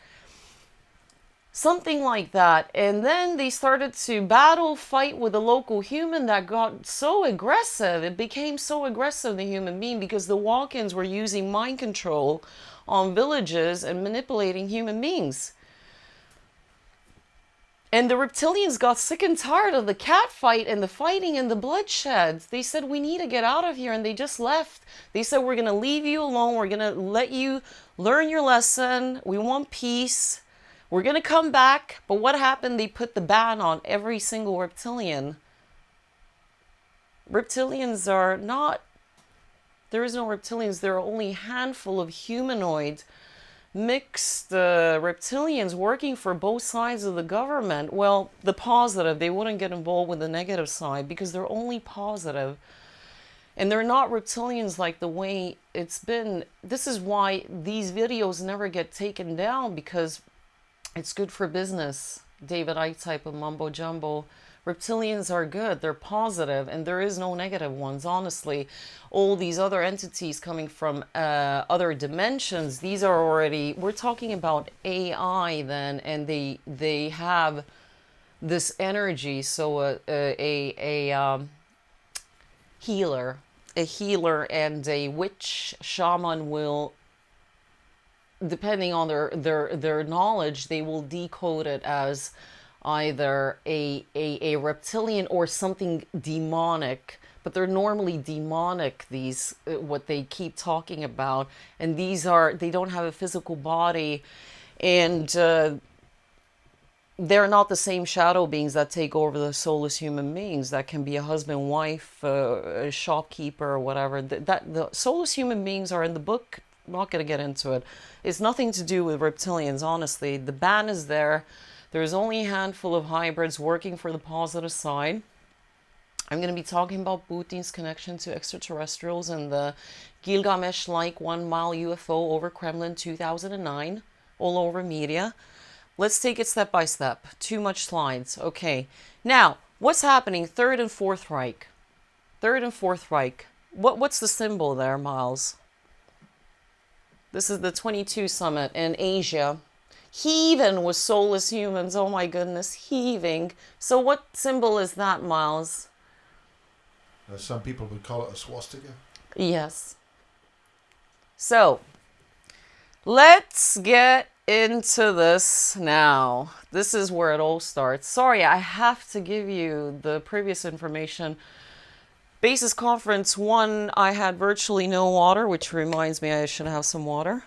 Something like that. And then they started to fight with a local human that got so aggressive. It became so aggressive, the human being, because the walk-ins were using mind control on villages and manipulating human beings. And the reptilians got sick and tired of the cat fight and the fighting and the bloodshed. They said, we need to get out of here. And they just left. They said, we're going to leave you alone. We're going to let you learn your lesson. We want peace. We're going to come back. But what happened? They put the ban on every single reptilian. Reptilians are not, there is no reptilians. There are only a handful of humanoid mixed reptilians working for both sides of the government. Well, the positive, they wouldn't get involved with the negative side because they're only positive. And they're not reptilians like the way it's been. This is why these videos never get taken down, because it's good for business. David Icke type of mumbo jumbo. Reptilians are good. They're positive, and there is no negative ones, honestly. All these other entities coming from other dimensions, these are already, we're talking about AI then, and they have this energy. So a healer and a witch shaman will, depending on their knowledge, they will decode it as either a reptilian or something demonic. But they're normally demonic, these, what they keep talking about. And these are, they don't have a physical body. And they're not the same shadow beings that take over the soulless human beings. That can be a husband, wife, a shopkeeper, or whatever. The soulless human beings are in the book. I'm not going to get into it. It's nothing to do with reptilians, honestly. The ban is there. There's only a handful of hybrids working for the positive side. I'm going to be talking about Putin's connection to extraterrestrials and the Gilgamesh-like 1 mile UFO over Kremlin 2009, all over media. Let's take it step by step. Too much slides. Okay. Now, what's happening? Third and Fourth Reich. Third and Fourth Reich. What's the symbol there, Miles? This is the 22 summit in Asia. Heaving with soulless humans. Oh my goodness, heaving. So what symbol is that, Miles? Some people would call it a swastika. Yes. So, let's get into this now. This is where it all starts. Sorry, I have to give you the previous information. Basis Conference 1, I had virtually no water, which reminds me I should have some water.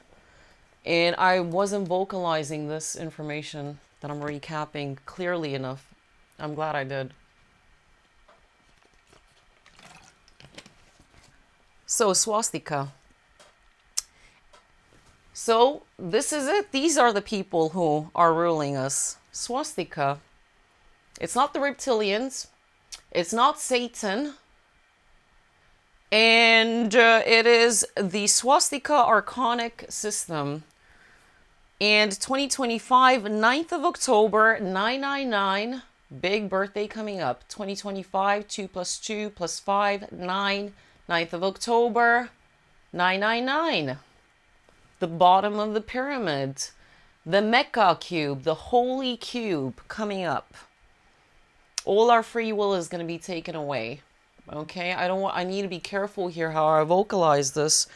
And I wasn't vocalizing this information that I'm recapping clearly enough. I'm glad I did. So, swastika. So, this is it. These are the people who are ruling us. Swastika. It's not the reptilians. It's not Satan. And it is the swastika archonic system. And 2025, 9th of October, 999, big birthday coming up. 2025, 2 plus 2 plus 5, 9. 9th of October, 999. The bottom of the pyramid. The Mecca cube, the holy cube coming up. All our free will is going to be taken away. Okay, I need to be careful here how I vocalize this.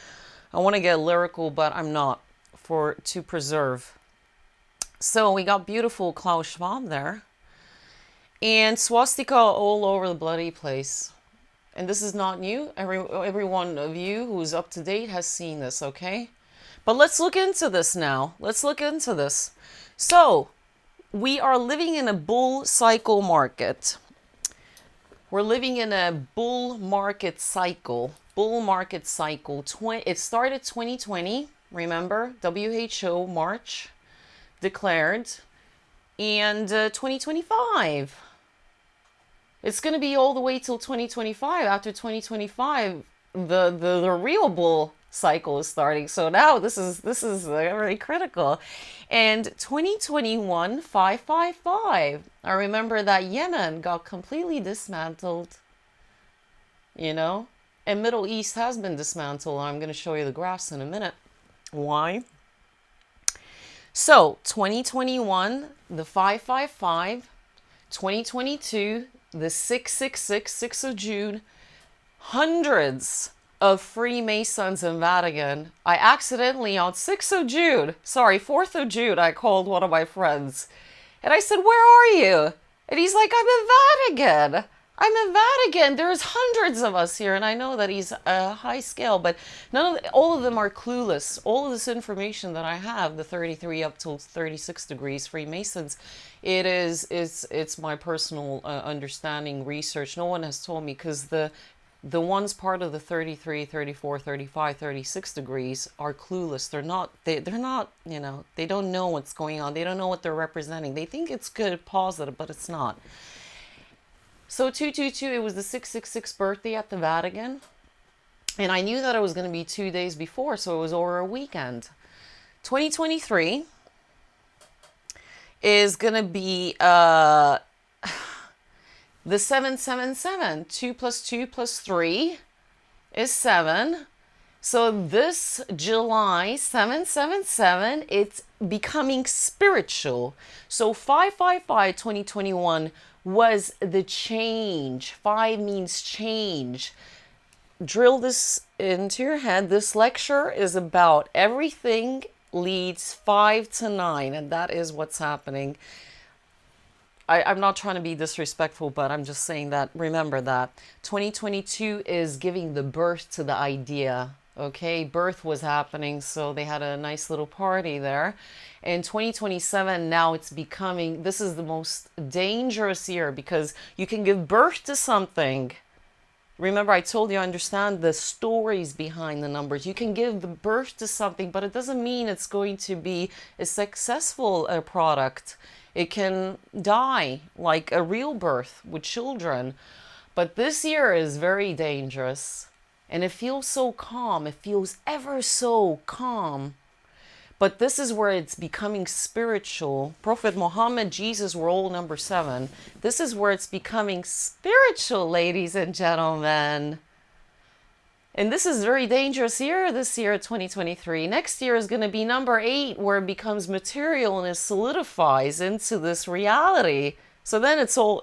I want to get lyrical, but I'm not, to preserve. So we got beautiful Klaus Schwab there. And swastika all over the bloody place. And this is not new. Every one of you who's up to date has seen this, okay? But let's look into this now. Let's look into this. So, we are living in a bull cycle market. We're living in a bull market cycle. Bull market cycle. It started 2020. Remember, WHO March declared. And 2025. It's going to be all the way till 2025. After 2025, the real bull cycle is starting. So now this is very critical. And 2021 555. I remember that Yemen got completely dismantled, you know, and Middle East has been dismantled. I'm going to show you the graphs in a minute. Why? So 2021, the 555, 2022, the 666, 6th of June, hundreds of Freemasons in Vatican. I accidentally on 6th of June, sorry, 4th of June, I called one of my friends and I said, "Where are you?" And he's like, "I'm in Vatican. I'm in Vatican. There's hundreds of us here." And I know that he's a high scale, but all of them are clueless. All of this information that I have, the 33 up to 36 degrees Freemasons, it's my personal understanding, research. No one has told me, because the ones part of the 33, 34, 35, 36 degrees are clueless. They're not, you know, they don't know what's going on. They don't know what they're representing. They think it's good, positive, but it's not. So 222, it was the 666 birthday at the Vatican. And I knew that it was going to be 2 days before, so it was over a weekend. 2023 is going to be the 777. 2 plus 2 plus 3 is 7. So this July 777, it's becoming spiritual. So 555 2021 was the change. 5 means change. Drill this into your head. This lecture is about everything leads 5 to 9, and that is what's happening. I'm not trying to be disrespectful, but I'm just saying that, remember that 2022 is giving the birth to the idea. Okay, birth was happening, so they had a nice little party there. In 2027, now it's becoming, this is the most dangerous year, because you can give birth to something. Remember, I told you, I understand the stories behind the numbers. You can give the birth to something, but it doesn't mean it's going to be a successful product. It can die, like a real birth with children. But this year is very dangerous. And it feels so calm. It feels ever so calm. But this is where it's becoming spiritual. Prophet Muhammad, Jesus were all number 7. This is where it's becoming spiritual, ladies and gentlemen. And this is a very dangerous year, this year, 2023. Next year is going to be number 8, where it becomes material and it solidifies into this reality. So then it's all,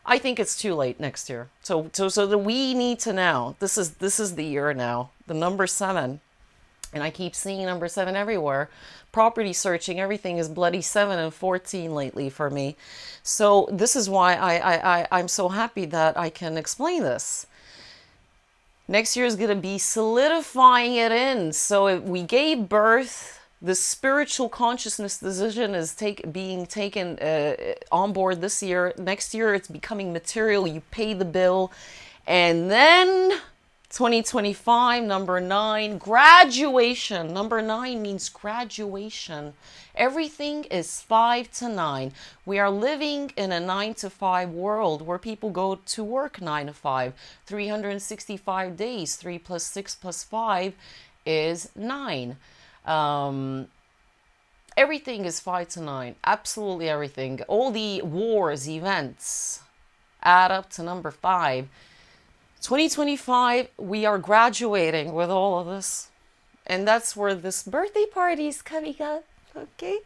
I think it's too late next year. So that we need to now, this is the year now, the number 7. And I keep seeing number 7 everywhere. Property searching, everything is bloody 7 and 14 lately for me. So this is why I'm so happy that I can explain this. Next year is going to be solidifying it in. So if we gave birth, the spiritual consciousness decision is being taken on board this year. Next year, it's becoming material. You pay the bill. And then 2025, number 9, graduation. Number 9 means graduation. Everything is 5 to 9. We are living in a 9 to 5 world where people go to work 9 to 5. 365 days. 3 plus 6 plus 5 is 9. Everything is 5 to 9. Absolutely everything. All the wars, events add up to number 5. 2025, we are graduating with all of this. And that's where this birthday party is coming up. Okay?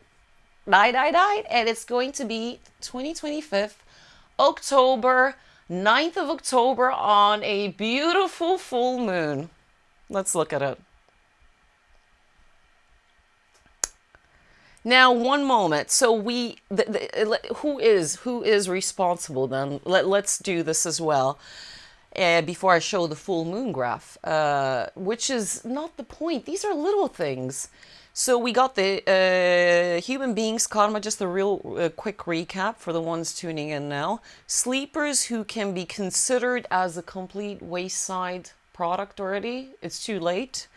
999. And it's going to be 2025, October, 9th of October on a beautiful full moon. Let's look at it. Now, one moment. So who is responsible then? Let's do this as well. Before I show the full moon graph, which is not the point. These are little things. So we got the human beings, karma, just a real quick recap for the ones tuning in now. Sleepers who can be considered as a complete wayside product already. It's too late.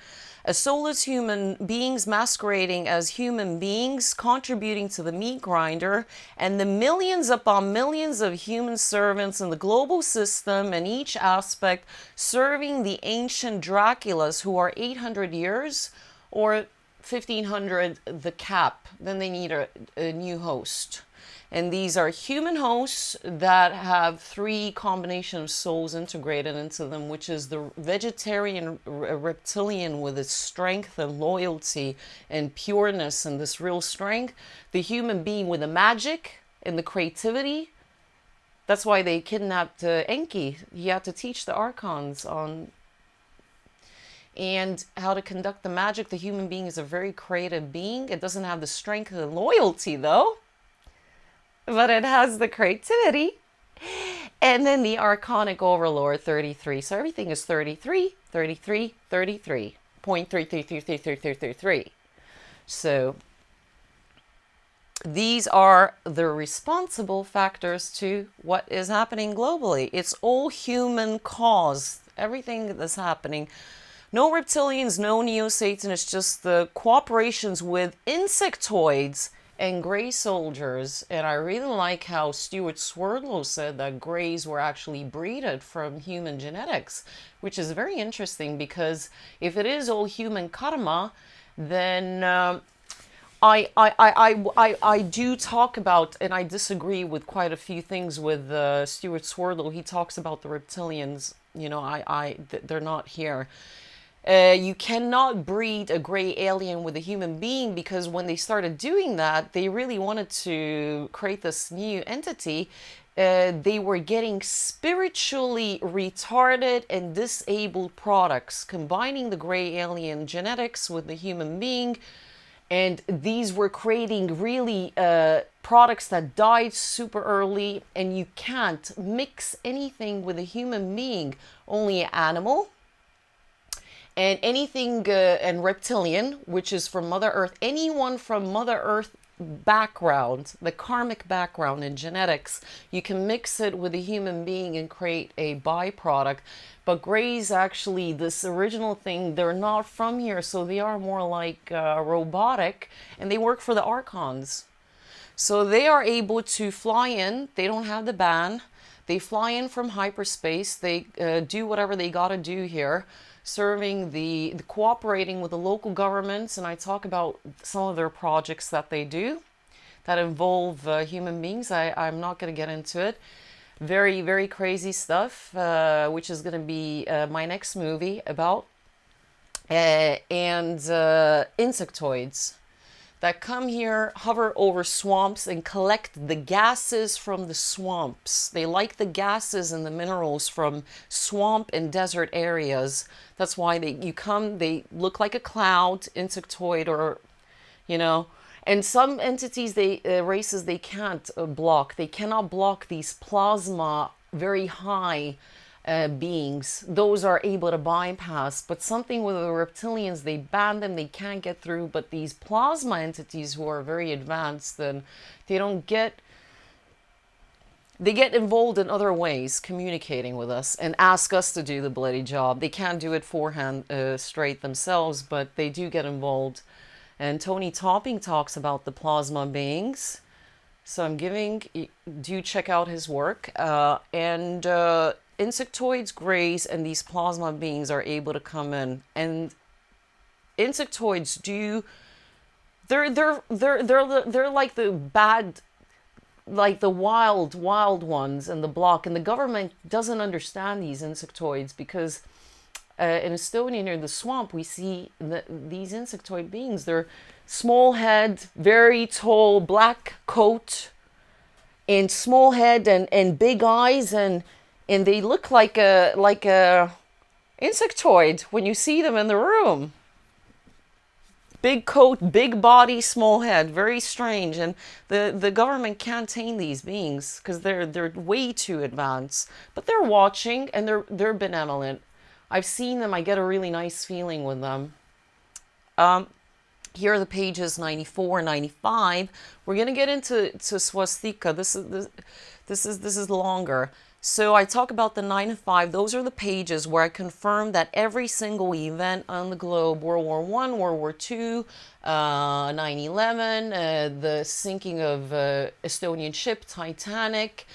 as soulless human beings masquerading as human beings, contributing to the meat grinder, and the millions upon millions of human servants in the global system and each aspect serving the ancient Draculas who are 800 years or 1500 the cap. Then they need a new host. And these are human hosts that have 3 combination of souls integrated into them, which is the vegetarian reptilian with its strength and loyalty and pureness and this real strength. The human being with the magic and the creativity. That's why they kidnapped Enki. He had to teach the archons on and how to conduct the magic. The human being is a very creative being. It doesn't have the strength and loyalty though, but it has the creativity. And then the archonic overlord 33. So everything is 33, 33, 33. 0.33333333. So these are the responsible factors to what is happening globally. It's all human caused. Everything that's happening. No reptilians, no neo-Satanists, just the cooperations with insectoids and gray soldiers. And I really like how Stuart Swerdlow said that grays were actually breeded from human genetics, which is very interesting because if it is all human karma, then I do talk about, and I disagree with quite a few things with Stuart Swerdlow. He talks about the reptilians, you know, they're not here. You cannot breed a gray alien with a human being because when they started doing that, they really wanted to create this new entity. They were getting spiritually retarded and disabled products, combining the gray alien genetics with the human being. And these were creating really products that died super early, and you can't mix anything with a human being, only an animal. And anything, and reptilian, which is from Mother Earth, anyone from Mother Earth background, the karmic background in genetics, you can mix it with a human being and create a byproduct. But grays, actually, this original thing, they're not from here, so they are more like robotic, and they work for the archons. So they are able to fly in, they don't have the ban, they fly in from hyperspace, they do whatever they gotta do here, serving the cooperating with the local governments, and I talk about some of their projects that they do that involve human beings. I'm not going to get into it. Very, very crazy stuff, which is going to be my next movie about. And insectoids that come here, hover over swamps and collect the gases from the swamps. They like the gases and the minerals from swamp and desert areas. That's why they look like a cloud, insectoid, or, you know. And some entities, races, they can't block. They cannot block these plasma, very high beings. Those are able to bypass, but something with the reptilians, they ban them, they can't get through. But these plasma entities who are very advanced, then they get involved in other ways, communicating with us and ask us to do the bloody job. They can't do it forehand straight themselves, but they do get involved. And Tony Topping talks about the plasma beings, so do check out his work. Insectoids, grays, and these plasma beings are able to come in. And insectoids they're like the bad, like the wild ones in the block. And the government doesn't understand these insectoids because in Estonia near the swamp, we see these insectoid beings. They're small head, very tall, black coat, and small head and big eyes, and they look like a insectoid when you see them in the room. Big coat, big body, small head, very strange. And the government can't tame these beings because they're way too advanced. But they're watching and they're benevolent. I've seen them. I get a really nice feeling with them. Here are the pages 94, 95. We're gonna get into swastika. This is longer. So I talk about the 9 and 5. Those are the pages where I confirm that every single event on the globe, World War I, World War II, 9/11, the sinking of Estonian ship Titanic,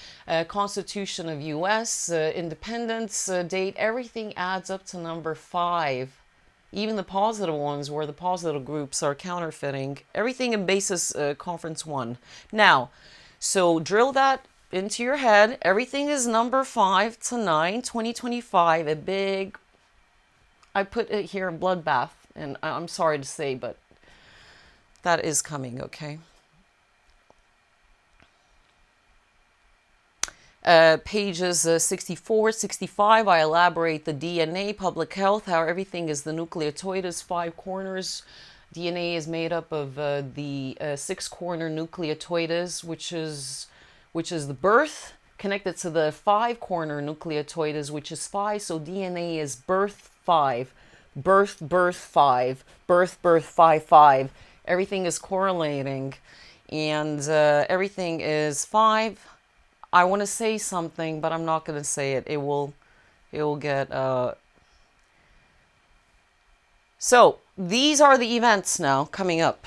Constitution of U.S., independence date, everything adds up to number 5. Even the positive ones where the positive groups are counterfeiting. Everything in Basis Conference 1. Now, so drill that into your head. Everything is number 5 to 9, 2025. A big, I put it here, bloodbath. And I'm sorry to say, but that is coming, okay? Pages 64, 65, I elaborate the DNA, public health, how everything is the nucleotides, 5 corners. DNA is made up of the 6-corner nucleotides, which is the birth, connected to the 5-corner nucleotides, which is 5. So DNA is birth 5, birth 5, birth 5, 5. Everything is correlating, and everything is 5. I want to say something, but I'm not going to say it. It will get... So, these are the events now coming up.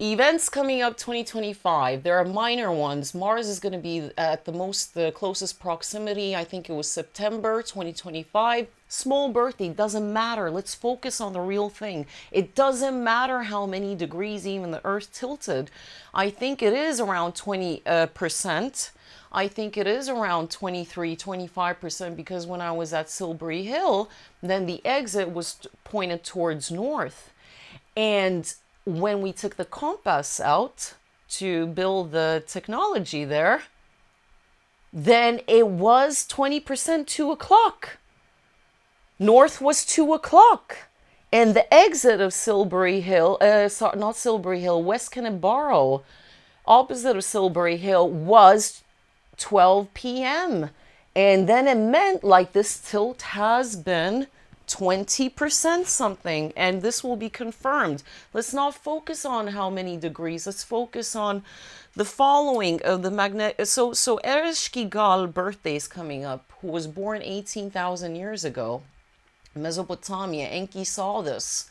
Events coming up 2025. There are minor ones. Mars is going to be at the closest proximity. I think it was September 2025. Small birthday, doesn't matter. Let's focus on the real thing. It doesn't matter how many degrees even the Earth tilted. I think it is around 20%. I think it is around 23, 25%, because when I was at Silbury Hill, then the exit was pointed towards north. And when we took the compass out to build the technology there, then it was 20% 2 o'clock. North was 2 o'clock. And the exit of Silbury Hill, not Silbury Hill, West Canberra, opposite of Silbury Hill, was 12 p.m. And then it meant like this tilt has been 20% something, and this will be confirmed. Let's not focus on how many degrees. Let's focus on the following of the magnet. So Ereshkigal birthday is coming up, who was born 18,000 years ago. Mesopotamia. Enki saw this.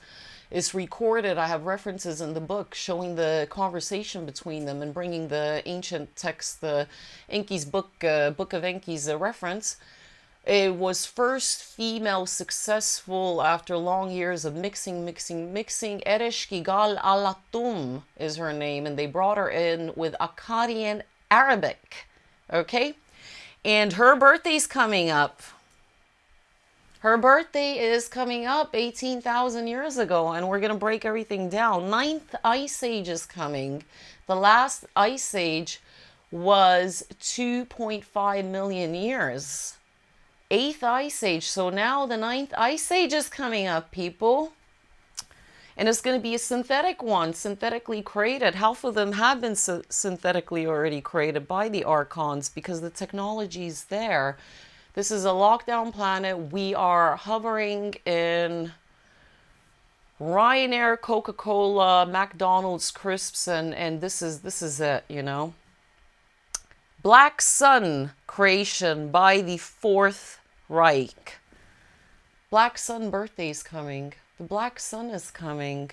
It's recorded. I have references in the book showing the conversation between them and bringing the ancient text, the Enki's book, Book of Enki's reference. It was first female successful after long years of mixing. Ereshkigal Alatum is her name, and they brought her in with Akkadian Arabic. Okay? And her birthday's coming up. Her birthday is coming up 18,000 years ago, and we're going to break everything down. 9th Ice Age is coming. The last Ice Age was 2.5 million years. 8th Ice Age. So now the 9th Ice Age is coming up, people. And it's going to be a synthetic one, synthetically created. Half of them have been synthetically already created by the Archons because the technology is there. This is a lockdown planet. We are hovering in Ryanair, Coca-Cola, McDonald's, crisps, and this is it, you know. Black Sun creation by the Fourth Reich. Black Sun birthday is coming. The Black Sun is coming.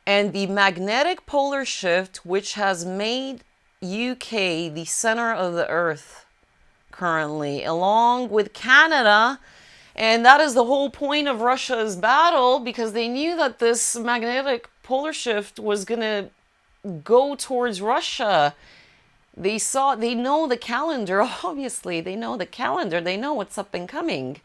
And the magnetic polar shift, which has made UK the center of the Earth currently, along with Canada. And that is the whole point of Russia's battle, because they knew that this magnetic polar shift was going to go towards Russia. They know the calendar, obviously. They know the calendar. They know what's up and coming.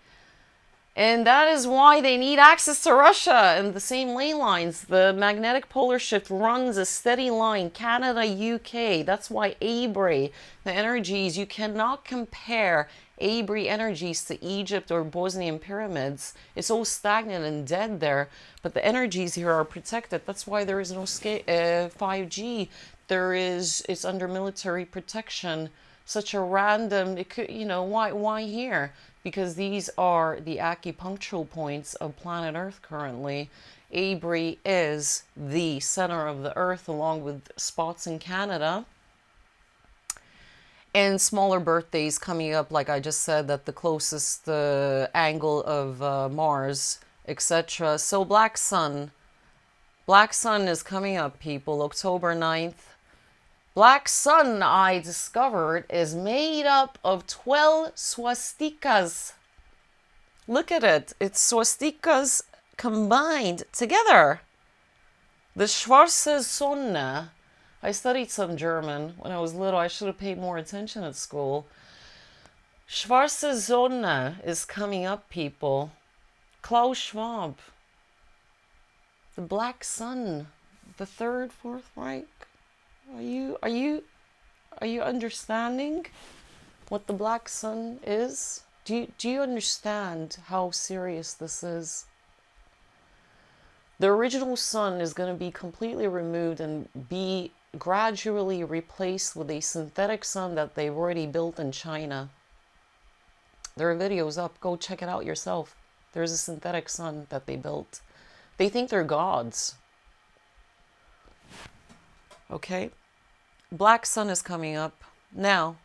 And that is why they need access to Russia and the same ley lines. The magnetic polar shift runs a steady line, Canada, UK. That's why Abri, the energies, you cannot compare Abri energies to Egypt or Bosnian pyramids. It's all stagnant and dead there. But the energies here are protected. That's why there is no 5G. It's under military protection. Such a random, it could, you know, why here? Because these are the acupunctural points of planet Earth currently. Abri is the center of the Earth, along with spots in Canada. and smaller birthdays coming up, like I just said, that the closest angle of Mars, etc. So Black Sun is coming up, people, October 9th. Black Sun, I discovered, is made up of 12 swastikas. Look at it. It's swastikas combined together. The Schwarze Sonne. I studied some German when I was little. I should have paid more attention at school. Schwarze Sonne is coming up, people. Klaus Schwab. The Black Sun. The Third, Fourth Reich. Are you understanding what the Black Sun is? Do you understand how serious this is? The original sun is going to be completely removed and be gradually replaced with a synthetic sun that they've already built in China. There are videos up. Go check it out yourself. There's a synthetic sun that they built. They think they're gods. Okay, Black Sun is coming up. Now,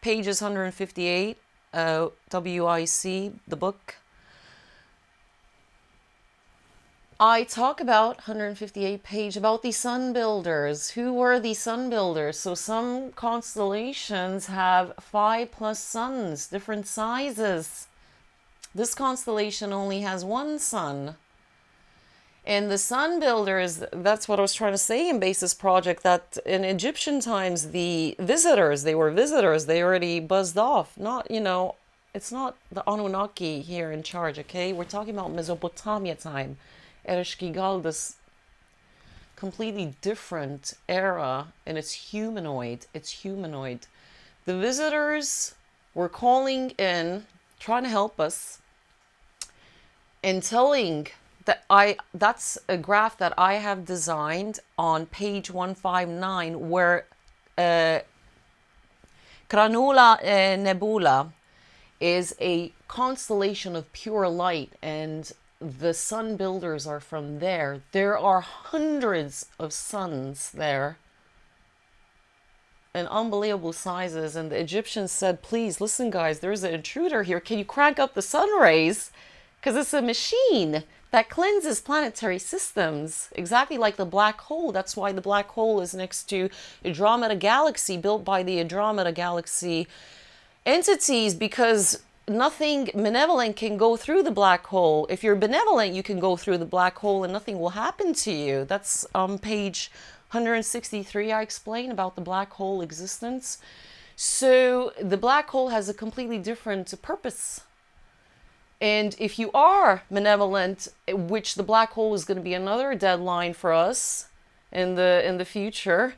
pages 158, WIC, the book. I talk about 158 page about the sun builders. Who were the sun builders? So some constellations have 5+ suns, different sizes. This constellation only has one sun. And the sun builders, that's what I was trying to say in Basis Project, that in Egyptian times, the visitors, they already buzzed off. Not, it's not the Anunnaki here in charge, okay? We're talking about Mesopotamia time. Ereshkigal, this completely different era, and it's humanoid. The visitors were calling in, trying to help us, and telling that's a graph that I have designed on page 159, where Granula Nebula is a constellation of pure light, and the sun builders are from there. There are hundreds of suns there in unbelievable sizes, and the Egyptians said, please listen guys, there's an intruder here, can you crank up the sun rays, because it's a machine that cleanses planetary systems, exactly like the black hole. That's why the black hole is next to Andromeda Galaxy, built by the Andromeda Galaxy entities, because nothing malevolent can go through the black hole. If you're benevolent, you can go through the black hole and nothing will happen to you. That's on page 163. I explain about the black hole existence. So the black hole has a completely different purpose. And if you are malevolent, which the black hole is going to be another deadline for us in the future,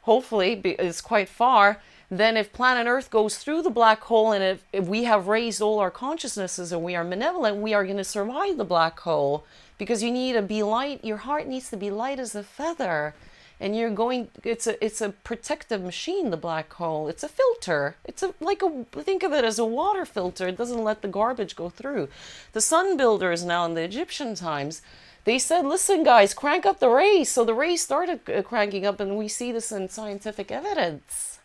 hopefully it's quite far, then if planet Earth goes through the black hole, and if we have raised all our consciousnesses and we are malevolent, we are going to survive the black hole, because you need to be light. Your heart needs to be light as a feather. And it's a protective machine, the black hole. It's a filter. Think of it as a water filter. It doesn't let the garbage go through. The sun builders now in the Egyptian times, they said, listen guys, crank up the rays. So the rays started cranking up, and we see this in scientific evidence.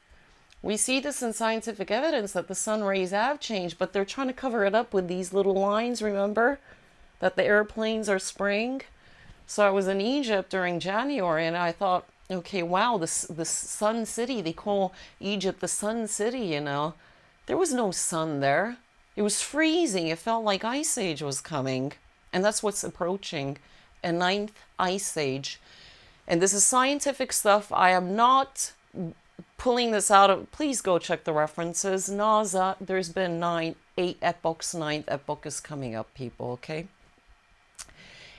That the sun rays have changed, but they're trying to cover it up with these little lines, remember? That the airplanes are spraying. So I was in Egypt during January, and I thought, okay, wow, the sun city, they call Egypt the sun city, There was no sun there. It was freezing. It felt like Ice Age was coming. And that's what's approaching, a 9th Ice Age. And this is scientific stuff. I am not pulling this out of, please go check the references. NASA, there's been 8 epochs, 9th epoch is coming up, people, okay?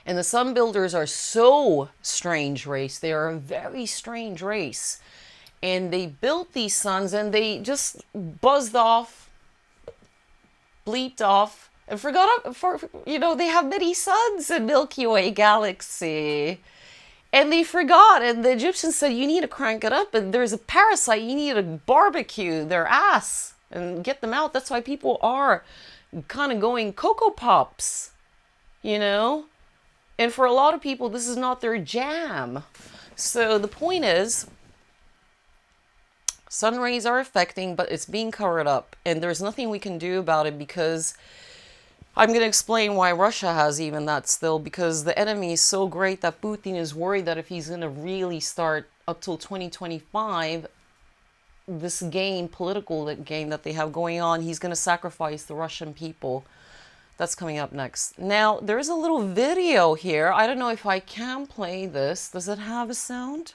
And the sun builders are so strange race. They are a very strange race. And they built these suns, and they just buzzed off, bleeped off, and forgot, they have many suns in Milky Way galaxy. And they forgot, and the Egyptians said, you need to crank it up, and there's a parasite, you need to barbecue their ass and get them out. That's why people are kind of going Cocoa Pops, And for a lot of people, this is not their jam. So the point is, Sun rays are affecting, but it's being covered up. And there's nothing we can do about it, because I'm going to explain why Russia has even that still, because the enemy is so great that Putin is worried that if he's going to really start up till 2025, this game, political game that they have going on, he's going to sacrifice the Russian people. That's coming up next. Now, there's a little video here. I don't know if I can play this. Does it have a sound?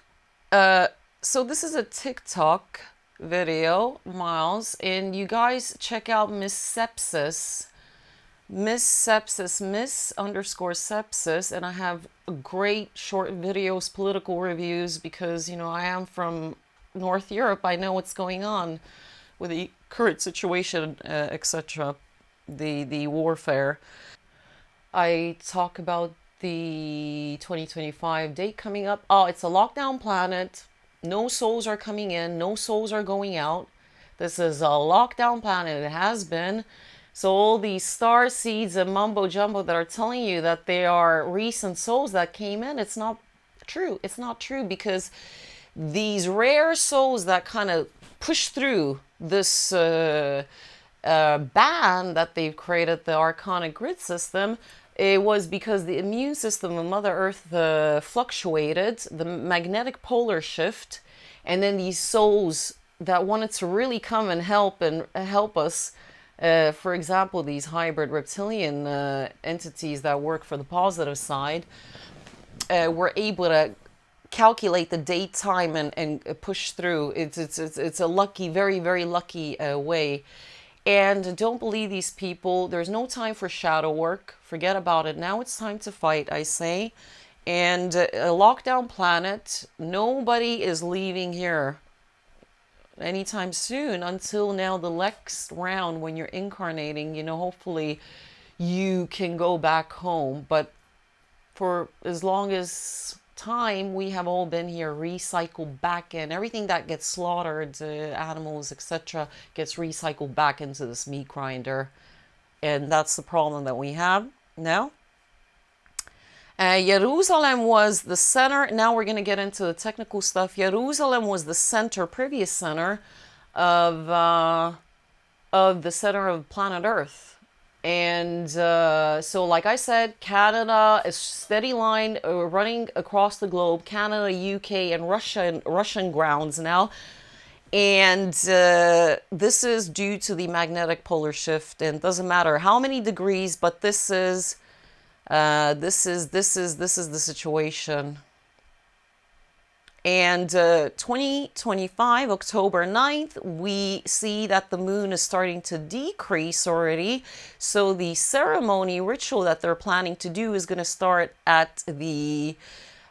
So this is a TikTok video, Miles, and you guys check out Miss Sepsis. Miss Sepsis, Miss_Sepsis, and I have great short videos, political reviews, because, you know, I am from North Europe. I know what's going on with the current situation, etc., the warfare. I talk about the 2025 date coming up. Oh, it's a lockdown planet. No souls are coming in. No souls are going out. This is a lockdown planet. It has been. So all these star seeds and mumbo jumbo that are telling you that they are recent souls that came in, it's not true. It's not true, because these rare souls that kind of push through this band that they've created, the archonic grid system, it was because the immune system of Mother Earth fluctuated, the magnetic polar shift, and then these souls that wanted to really come and help us, for example, these hybrid reptilian entities that work for the positive side, were able to calculate the date, time, and push through. It's a lucky, very, very lucky way. And don't believe these people. There's no time for shadow work. Forget about it. Now it's time to fight, I say. And a lockdown planet, nobody is leaving here anytime soon until now the next round when you're incarnating. You know, hopefully you can go back home. But for as long as time, we have all been here, recycled back in. Everything that gets slaughtered, animals, etc., gets recycled back into this meat grinder. And that's the problem that we have now. Jerusalem was the center. Now we're going to get into the technical stuff. Jerusalem was the center, previous center of the center of planet Earth. And so, like I said, Canada, a steady line running across the globe, Canada, UK, and Russian grounds now. And this is due to the magnetic polar shift. And it doesn't matter how many degrees, but this is the situation. And 2025, October 9th, we see that the moon is starting to decrease already. So the ceremony ritual that they're planning to do is going to start at the,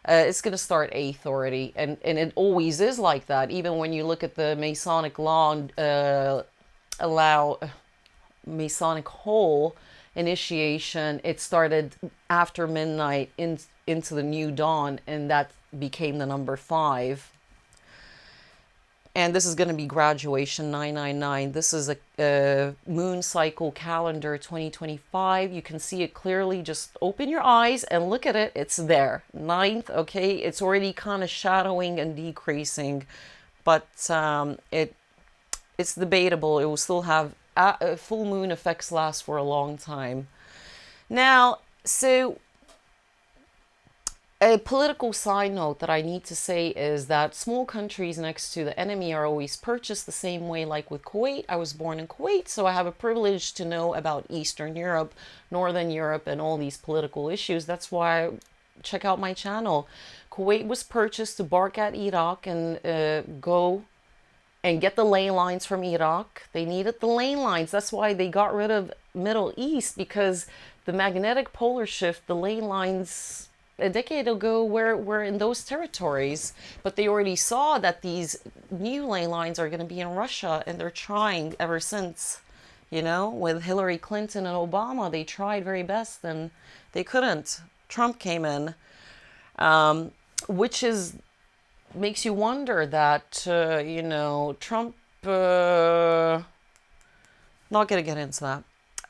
it's going to start 8th already. And it always is like that. Even when you look at the Masonic law, allow Masonic hole initiation, it started after midnight into the new dawn, and that became the number 5. And this is going to be graduation 999. This is a moon cycle calendar 2025. You can see it clearly. Just open your eyes and look at it. It's there. 9th, okay? It's already kind of shadowing and decreasing, but it's debatable. It will still have full moon effects last for a long time. Now, so a political side note that I need to say is that small countries next to the enemy are always purchased the same way, like with Kuwait. I was born in Kuwait, so I have a privilege to know about Eastern Europe, Northern Europe, and all these political issues. That's why I check out my channel. Kuwait was purchased to bark at Iraq and go and get the ley lines from Iraq. They needed the ley lines. That's why they got rid of Middle East, because the magnetic polar shift, the ley lines a decade ago were in those territories, but they already saw that these new ley lines are going to be in Russia, and they're trying ever since. You know, with Hillary Clinton and Obama, they tried very best and they couldn't. Trump came in, which makes you wonder that, you know, Trump, not going to get into that.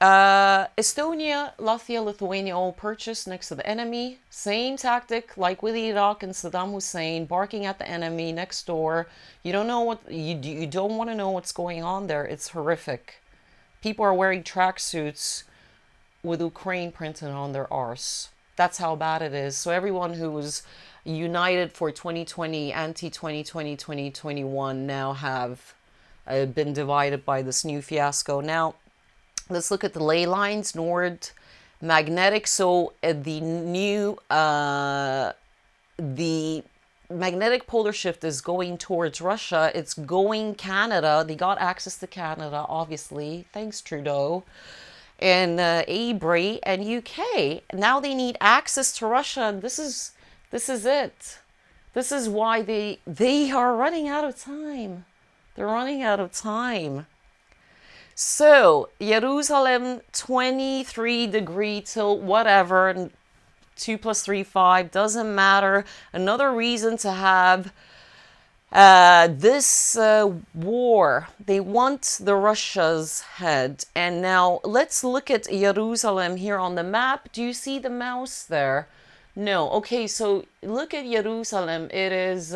Estonia, Latvia, Lithuania all purchased next to the enemy. Same tactic like with Iraq and Saddam Hussein, barking at the enemy next door. You don't know what you don't want to know what's going on there. It's horrific. People are wearing tracksuits with Ukraine printed on their arse. That's how bad it is. So everyone who was united for 2020, anti-2020, 2021 now have been divided by this new fiasco. Now, let's look at the ley lines. Nord magnetic. So the new the magnetic polar shift is going towards Russia. It's going Canada. They got access to Canada, obviously. Thanks, Trudeau. And Abray and UK. Now they need access to Russia. And this is it. This is why they are running out of time. They're running out of time. So, Jerusalem, 23 degree till whatever, and 2 + 3, 5, doesn't matter. Another reason to have this war. They want the Russia's head. And now, let's look at Jerusalem here on the map. Do you see the mouse there? No. Okay, so look at Jerusalem. It is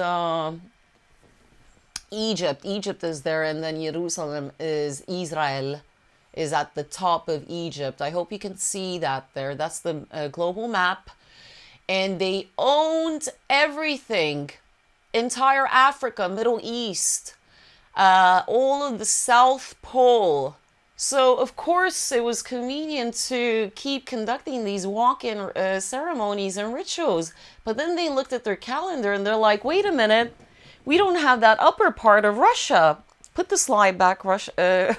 Egypt. Egypt is there, and then Jerusalem is Israel, is at the top of Egypt. I hope you can see that there. That's the global map. And they owned everything. Entire Africa, Middle East, all of the South Pole. So, of course, it was convenient to keep conducting these walk-in ceremonies and rituals. But then they looked at their calendar and they're like, wait a minute. We don't have that upper part of Russia. Put the slide back, Russia,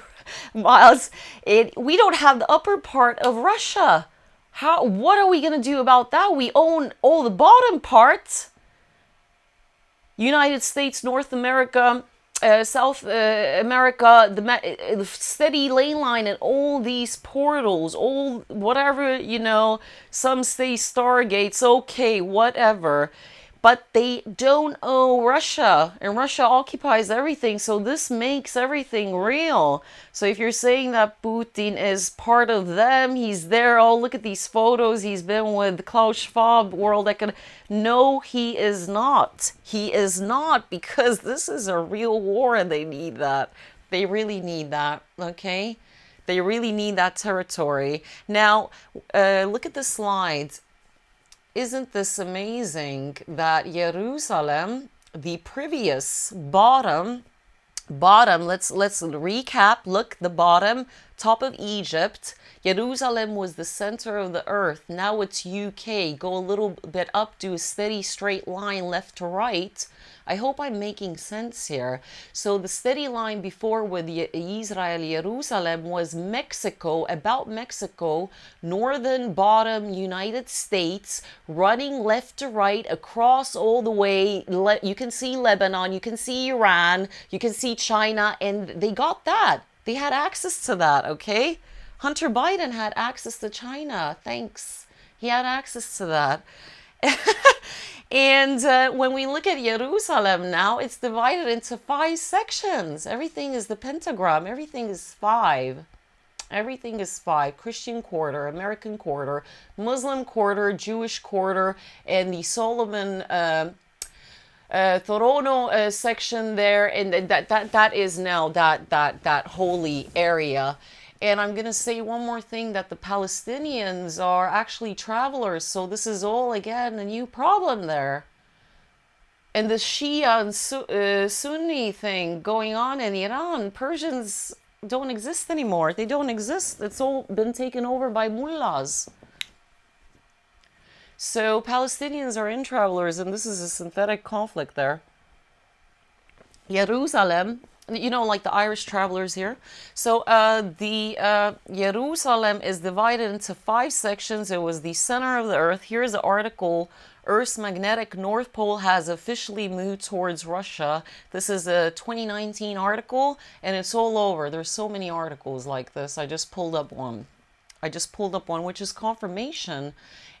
Miles. We don't have the upper part of Russia. What are we going to do about that? We own all the bottom parts. United States, North America, South America, the steady ley line and all these portals, all whatever, some say stargates, okay, whatever. But they don't owe Russia, and Russia occupies everything, so this makes everything real. So if you're saying that Putin is part of them, he's there, oh, look at these photos, he's been with Klaus Schwab, World Economic... No, he is not. He is not, because this is a real war, and they need that. They really need that, okay? They really need that territory. Now, look at the slides. Isn't this amazing that Jerusalem, the previous bottom, let's recap, look, the bottom, top of Egypt, Jerusalem was the center of the earth. Now it's UK. Go a little bit up, do a steady straight line left to right. I hope I'm making sense here. So the steady line before with Israel, Jerusalem was Mexico, about Mexico, northern bottom United States, running left to right across all the way. You can see Lebanon, you can see Iran, you can see China, and they got that. They had access to that, okay? Hunter Biden had access to China. Thanks. He had access to that. And when we look at Jerusalem now, it's divided into 5 sections. Everything is the pentagram. Everything is 5. Everything is 5. Christian quarter, American quarter, Muslim quarter, Jewish quarter, and the Solomon Thorono section there. And that is now that holy area. And I'm going to say one more thing, that the Palestinians are actually travelers. So this is all, again, a new problem there. And the Shia and Sunni thing going on in Iran, Persians don't exist anymore. They don't exist. It's all been taken over by mullahs. So Palestinians are in travelers, and this is a synthetic conflict there. Jerusalem, like the Irish travelers here. So Jerusalem is divided into 5 sections. It was the center of the earth. Here's the article. Earth's magnetic North Pole has officially moved towards Russia. This is a 2019 article, and it's all over. There's so many articles like this. I just pulled up one. I just pulled up one, which is confirmation.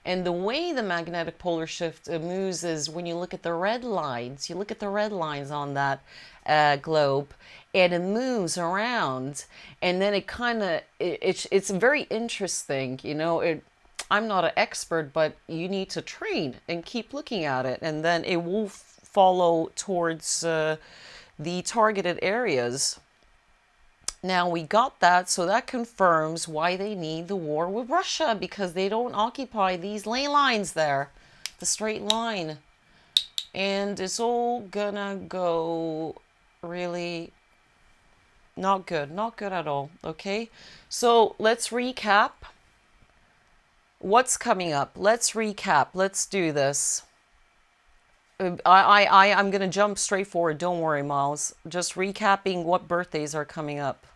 And the way the magnetic polar shift moves is when you look at the red lines, you look at the red lines on that globe, and it moves around, and then it kind of, it's very interesting, you know. I'm not an expert, but you need to train and keep looking at it, and then it will follow towards the targeted areas. Now we got that, so that confirms why they need the war with Russia, because they don't occupy these ley lines there, the straight line. And it's all gonna go really not good at all, okay? So let's recap. What's coming up? Let's recap. Let's do this. I'm going to jump straight forward. Don't worry, Miles. Just recapping what birthdays are coming up.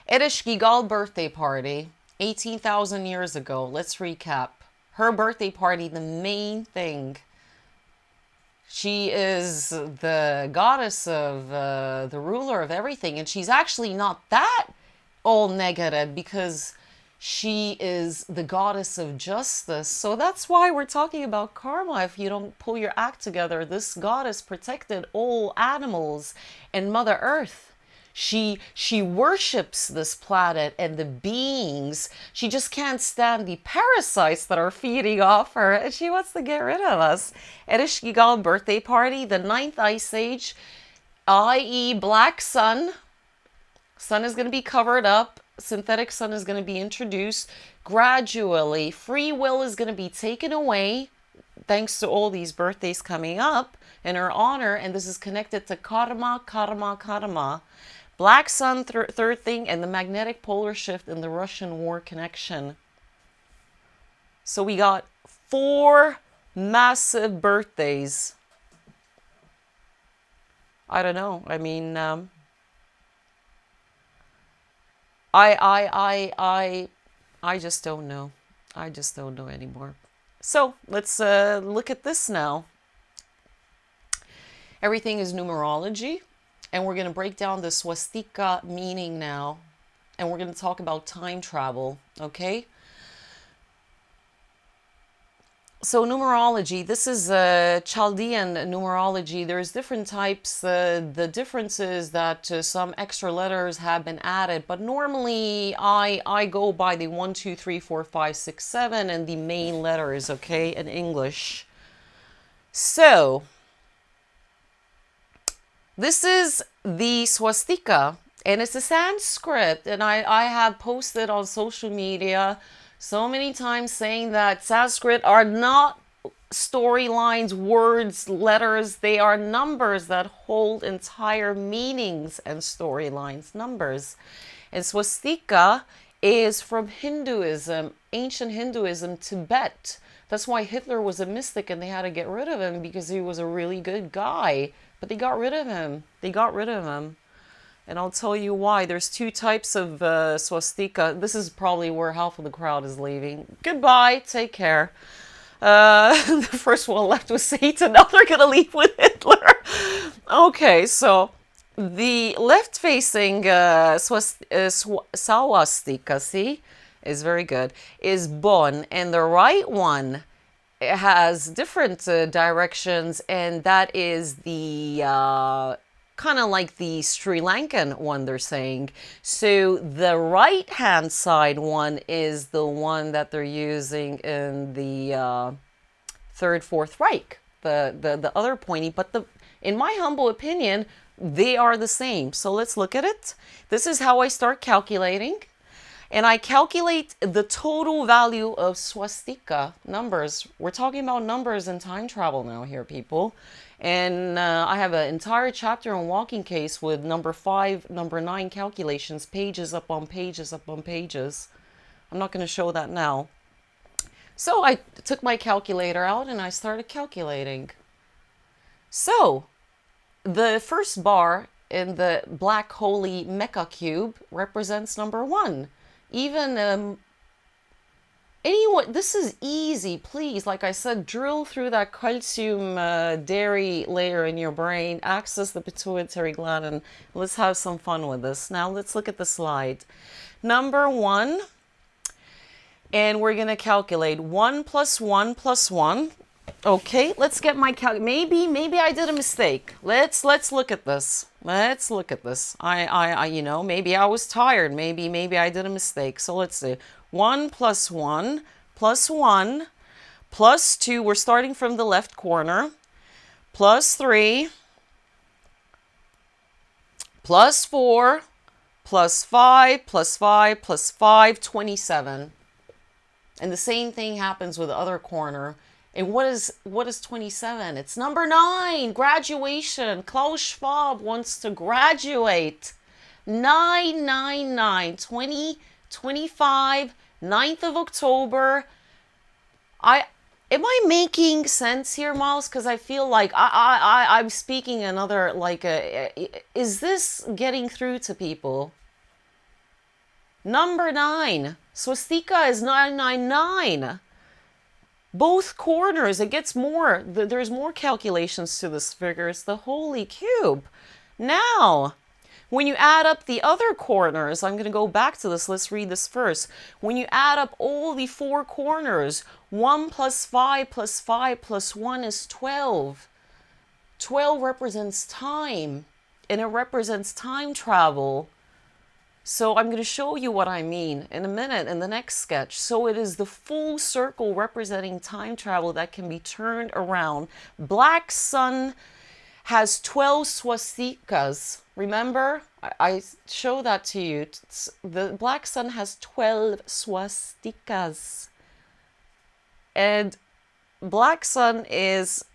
Ereshkigal birthday party, 18,000 years ago. Let's recap. Her birthday party, the main thing. She is the goddess of the ruler of everything. And she's actually not that all negative, because she is the goddess of justice. So that's why we're talking about karma. If you don't pull your act together, this goddess protected all animals and Mother Earth. She worships this planet and the beings. She just can't stand the parasites that are feeding off her, and she wants to get rid of us. Ereshkigal birthday party, the 9th ice age, i.e. black sun. Sun is going to be covered up. Synthetic sun is going to be introduced gradually. Free will is going to be taken away thanks to all these birthdays coming up in her honor. And this is connected to karma, karma, karma. Black sun, third thing, and the magnetic polar shift in the Russian war connection. So we got 4 massive birthdays. I don't know. I mean, I just don't know. I just don't know anymore. So let's look at this now. Everything is numerology, and we're going to break down the swastika meaning now, and we're going to talk about time travel, okay? So numerology, this is Chaldean numerology. There's different types. The difference is that some extra letters have been added, but normally I go by the 1, 2, 3, 4, 5, 6, 7 and the main letters, okay, in English. So this is the swastika, and it's a Sanskrit, and I have posted on social media so many times saying that Sanskrit are not storylines, words, letters. They are numbers that hold entire meanings and storylines, numbers. And swastika is from Hinduism, ancient Hinduism, Tibet. That's why Hitler was a mystic and they had to get rid of him, because he was a really good guy. But they got rid of him. They got rid of him. And I'll tell you why. There's 2 types of swastika. This is probably where half of the crowd is leaving. Goodbye. Take care. The first one left was Satan. Now they're going to leave with Hitler. Okay, so the left-facing swastika, see, is very good, is Bon. And the right one, it has different directions, and that is the kind of like the Sri Lankan one, they're saying. So the right hand side one is the one that they're using in the Third, Fourth Reich, the other pointy, but in my humble opinion, they are the same. So let's look at it. This is how I start calculating. And I calculate the total value of swastika numbers. We're talking about numbers and time travel now here, people. And I have an entire chapter on WALKINCASE with number 5, number 9 calculations, pages up on pages up on pages. I'm not going to show that now. So I took my calculator out and I started calculating. So the first bar in the black holy Mecca cube represents number 1. Even Anyone, this is easy. Please, like I said, drill through that calcium dairy layer in your brain, access the pituitary gland, and let's have some fun with this. Now let's look at the slide. Number 1, and we're going to calculate 1 plus 1 plus 1. Okay, let's get my maybe I did a mistake. Let's look at this. Let's look at this. I you know, maybe I was tired. Maybe I did a mistake. So let's see. 1 plus 1 plus 1 plus 2. We're starting from the left corner. Plus 3 plus 4 plus 5 plus 5 plus 5, 27. And the same thing happens with the other corner. And what is 27? It's number 9, graduation. Klaus Schwab wants to graduate. 999, 2025, 9th of October. Am I making sense here, Miles? Because I feel like I'm speaking another, like, is this getting through to people? Number 9, swastika is 999. Both corners, it gets more. There's more calculations to this figure. It's the holy cube. Now, when you add up the other corners, I'm going to go back to this. Let's read this first. When you add up all the 4 corners, 1 plus 5 plus 5 plus 1 is 12. 12 represents time, and it represents time travel. So I'm going to show you what I mean in a minute in the next sketch. So it is the full circle representing time travel that can be turned around. Black sun has 12 swastikas. Remember? I show that to you. The black sun has 12 swastikas. And black sun is,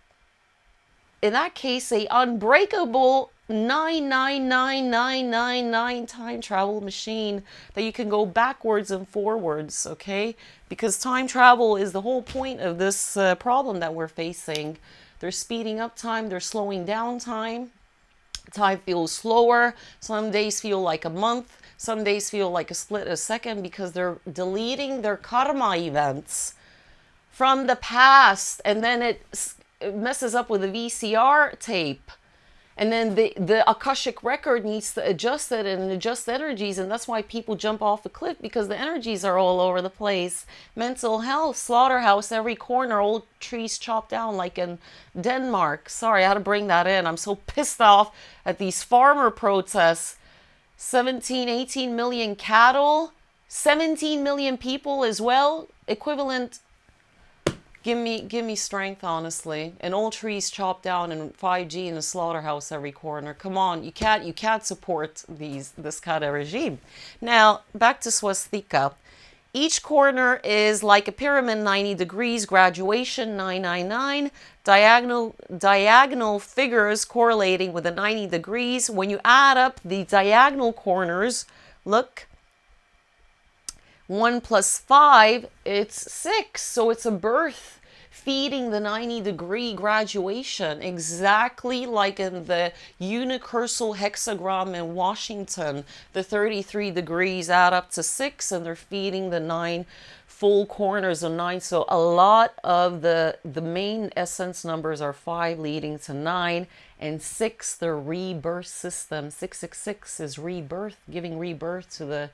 in that case, a unbreakable 99999 time travel machine that you can go backwards and forwards, okay? Because time travel is the whole point of this problem that we're facing. They're speeding up time, they're slowing down time. Time feels slower. Some days feel like a month. Some days feel like a split a second because they're deleting their karma events from the past, and then it messes up with the VCR tape. And then the Akashic record needs to adjust it and adjust energies. And that's why people jump off a cliff, because the energies are all over the place. Mental health, slaughterhouse, every corner, old trees chopped down like in Denmark. Sorry, I had to bring that in. I'm so pissed off at these farmer protests. 17, 18 million cattle, 17 million people as well. Equivalent. Give me strength, honestly. And old trees chopped down and 5G in a slaughterhouse every corner. Come on, you can't support this kind of regime. Now, back to swastika. Each corner is like a pyramid, 90 degrees, graduation 999, diagonal figures correlating with the 90 degrees. When you add up the diagonal corners, look, 1 plus 5, it's 6. So it's a birth feeding the 90-degree graduation, exactly like in the unicursal hexagram in Washington. The 33 degrees add up to 6, and they're feeding the 9 full corners of 9. So a lot of the main essence numbers are 5 leading to 9, and 6, the rebirth system. 666 is rebirth, giving rebirth to the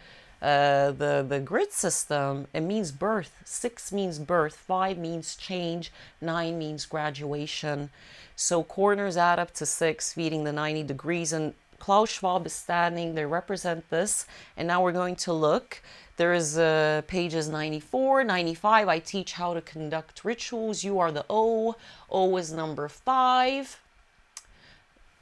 grid system. It means birth. 6 means birth, 5 means change, 9 means graduation. So corners add up to 6, feeding the 90 degrees, and Klaus Schwab is standing. They represent this. And now we're going to look. There is pages 94, 95. I teach how to conduct rituals. You are the O. O is number 5.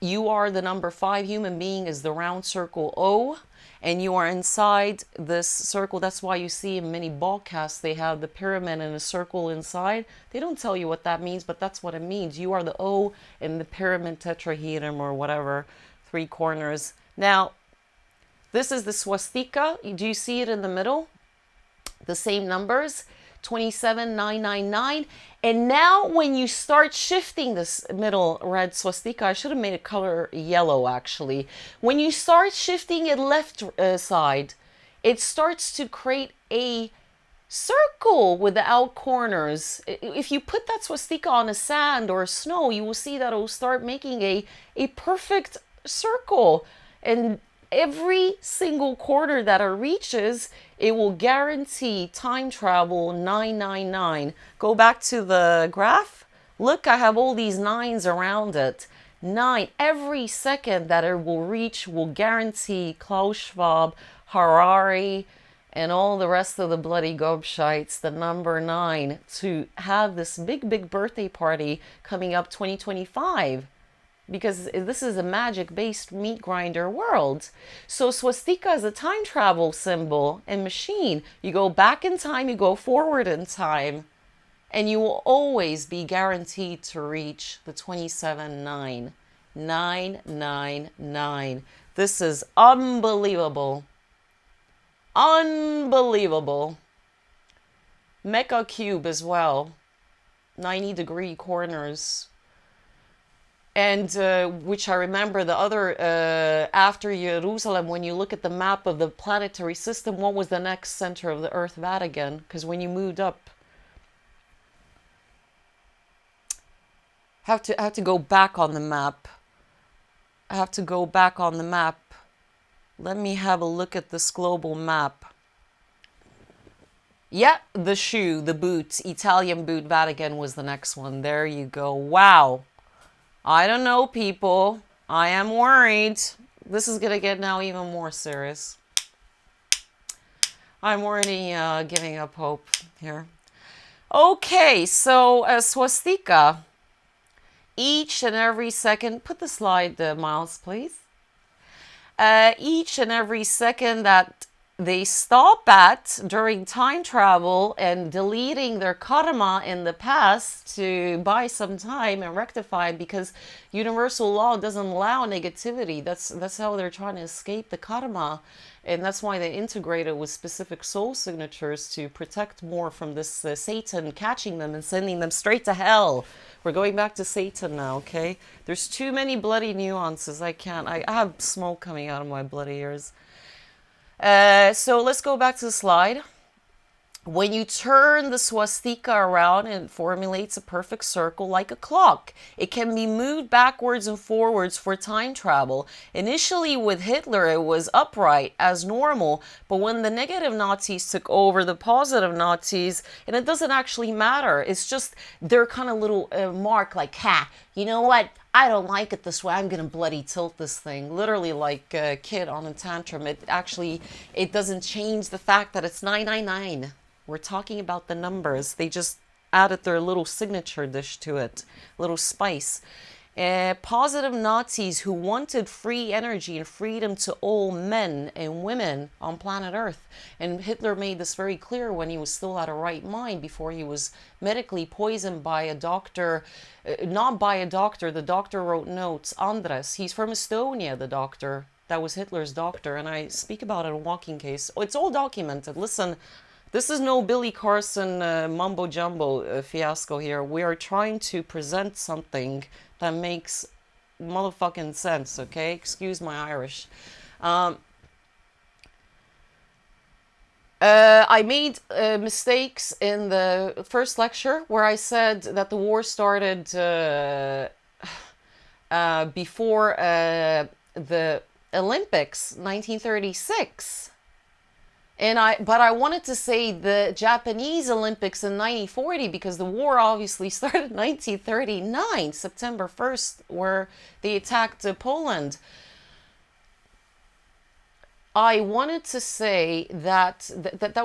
You are the number 5. Human being is the round circle O. And you are inside this circle. That's why you see in many broadcasts they have the pyramid and a circle inside. They don't tell you what that means, but that's what it means. You are the O in the pyramid tetrahedron, or whatever, 3 corners. Now, this is the swastika. Do you see it in the middle? The same numbers, 27999. And now when you start shifting this middle red swastika, I should have made it color yellow actually. When you start shifting it left side, it starts to create a circle with the out corners. If you put that swastika on a sand or snow, you will see that it will start making a perfect circle. And every single quarter that it reaches, it will guarantee time travel 999. Go back to the graph. Look, I have all these nines around it. 9. Every second that it will reach will guarantee Klaus Schwab, Harari, and all the rest of the bloody gobshites, the number 9, to have this big birthday party coming up 2025. Because this is a magic-based meat grinder world. So swastika is a time travel symbol and machine. You go back in time, you go forward in time, and you will always be guaranteed to reach the 27-9. 999. This is unbelievable. Unbelievable. Mecca cube as well. 90-degree corners. And which I remember the other, after Jerusalem, when you look at the map of the planetary system, what was the next center of the Earth? Vatican. Because when you moved up, have to go back on the map. I have to go back on the map. Let me have a look at this global map. Yeah, the shoe, the boot, Italian boot, Vatican was the next one. There you go. Wow. I don't know, people. I am worried. This is going to get now even more serious. I'm already giving up hope here. Okay, so swastika. Each and every second, put the slide, Miles, please. Each and every second that they stop at during time travel and deleting their karma in the past to buy some time and rectify, because universal law doesn't allow negativity. That's how they're trying to escape the karma. And that's why they integrate it with specific soul signatures to protect more from this Satan catching them and sending them straight to hell. We're going back to Satan now, okay? There's too many bloody nuances. I can't. I have smoke coming out of my bloody ears. So let's go back to the slide. When you turn the swastika around, it formulates a perfect circle like a clock. It can be moved backwards and forwards for time travel. Initially with Hitler, it was upright as normal, but when the negative Nazis took over the positive Nazis, and it doesn't actually matter, it's just their kind of little mark, like, ha, you know what? I don't like it this way. I'm going to bloody tilt this thing. Literally like a kid on a tantrum. It doesn't change the fact that it's 999. We're talking about the numbers. They just added their little signature dish to it, a little spice. Positive Nazis who wanted free energy and freedom to all men and women on planet Earth. And Hitler made this very clear when he was still at a right mind, before he was medically poisoned by a doctor. Not by a doctor. The doctor wrote notes. Andres. He's from Estonia, the doctor. That was Hitler's doctor. And I speak about it in Walking Case. It's all documented. Listen. This is no Billy Carson mumbo jumbo fiasco here. We are trying to present something that makes motherfucking sense, okay? Excuse my Irish. I made mistakes in the first lecture where I said that the war started before the Olympics, 1936. But I wanted to say the Japanese Olympics in 1940, because the war obviously started in 1939, September 1st, where they attacked Poland. I wanted to say that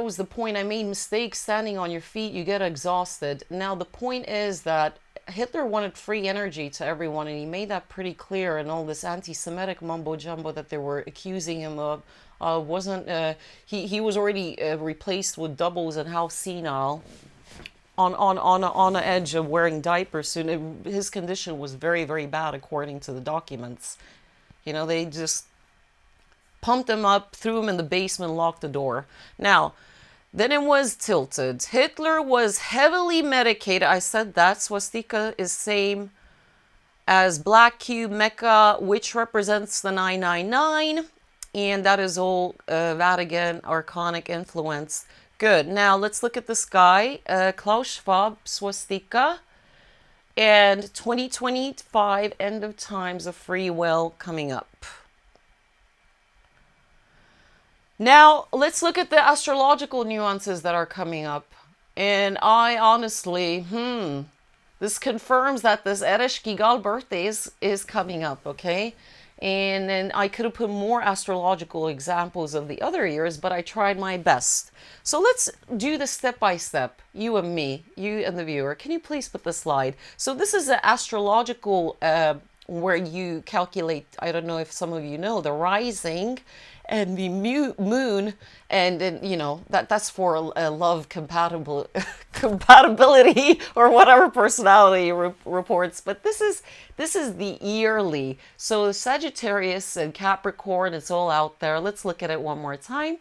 was the point. I made mistakes. Standing on your feet, you get exhausted. Now, the point is that Hitler wanted free energy to everyone, and he made that pretty clear in all this anti-Semitic mumbo-jumbo that they were accusing him of. He was already replaced with doubles and half senile, on the edge of wearing diapers soon. His condition was very, very bad according to the documents. You know, they just pumped him up, threw him in the basement, locked the door. Now, then it was tilted. Hitler was heavily medicated. I said that swastika is same as black cube Mecca, which represents the 999. And that is all Vatican Arcanic influence. Good. Now let's look at this guy, Klaus Schwab swastika, and 2025 end of times of free will coming up. Now let's look at the astrological nuances that are coming up. And I honestly, this confirms that this Eresh Gigal birthday is coming up, okay? And then I could have put more astrological examples of the other years, but I tried my best. So let's do this step by step, you and me, you and the viewer. Can you please put the slide? So this is an astrological, where you calculate, I don't know if some of you know, the rising and the moon, and then, you know, that's for a love compatibility or whatever personality reports. But this is the yearly. So Sagittarius and Capricorn, it's all out there. Let's look at it one more time.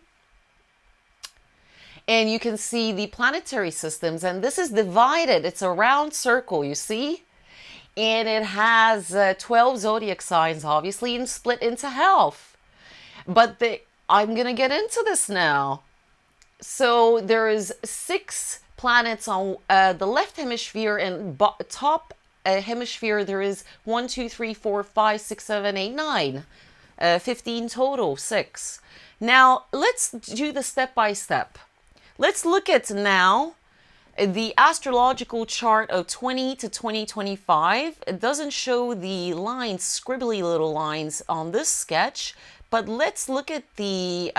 And you can see the planetary systems, and this is divided. It's a round circle, you see? And it has 12 zodiac signs, obviously, and split into half. But I'm going to get into this now. So there is 6 planets on the left hemisphere, and top hemisphere there is 1, 2, 3, 4, 5, 6, 7, 8, 9. 15 total, 6. Now let's do the step by step. Let's look at now the astrological chart of 20 to 2025. It doesn't show the lines, scribbly little lines on this sketch. But let's look at the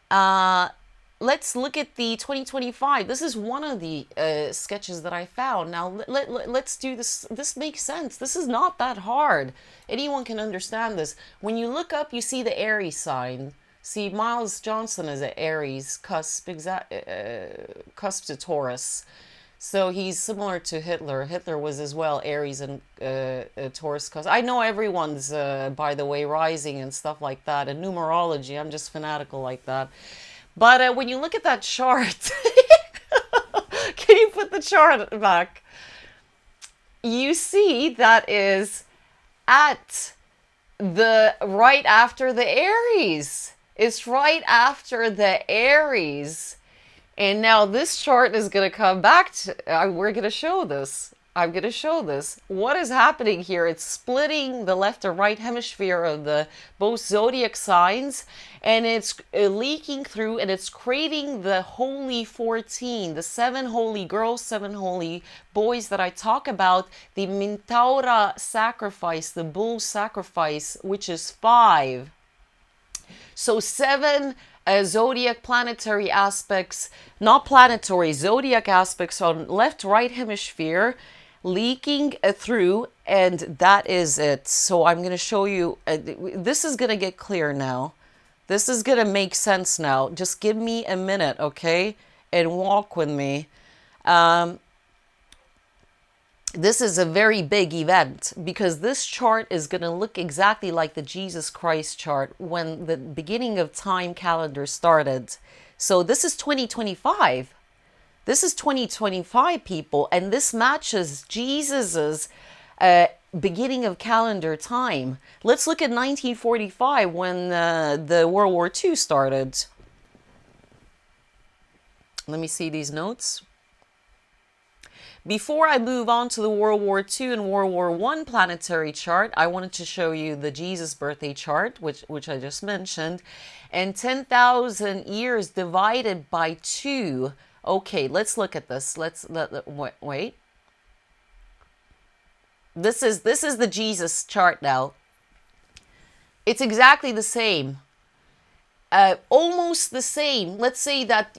2025. This is one of the sketches that I found. Now let's do this. This makes sense. This is not that hard. Anyone can understand this. When you look up, you see the Aries sign. See, Miles Johnson is an Aries, cusp to Taurus. So he's similar to Hitler. Hitler was as well Aries and Taurus. Cause I know everyone's, by the way, rising and stuff like that. And numerology, I'm just fanatical like that. But when you look at that chart, can you put the chart back? You see that is at the right after the Aries. It's right after the Aries. And now this chart is going to come back to, we're going to show this. I'm going to show this. What is happening here? It's splitting the left and right hemisphere of the both zodiac signs, and it's leaking through, and it's creating the holy 14, the 7 holy girls, 7 holy boys that I talk about, the Mintaura sacrifice, the bull sacrifice, which is 5. So 7 zodiac planetary aspects, not planetary, zodiac aspects on left, right hemisphere, leaking through, and that is it. So I'm going to show you, this is going to get clear now. This is going to make sense now. Just give me a minute, okay? And walk with me. This is a very big event because this chart is going to look exactly like the Jesus Christ chart when the beginning of time calendar started. So this is 2025. This is 2025, people, and this matches Jesus's beginning of calendar time. Let's look at 1945 when the World War II started. Let me see these notes. Before I move on to the World War II and World War I planetary chart, I wanted to show you the Jesus birthday chart, which I just mentioned, and 10,000 years divided by 2. Okay, let's look at this. Wait. This is the Jesus chart now. It's exactly the same. Almost the same. Let's say that,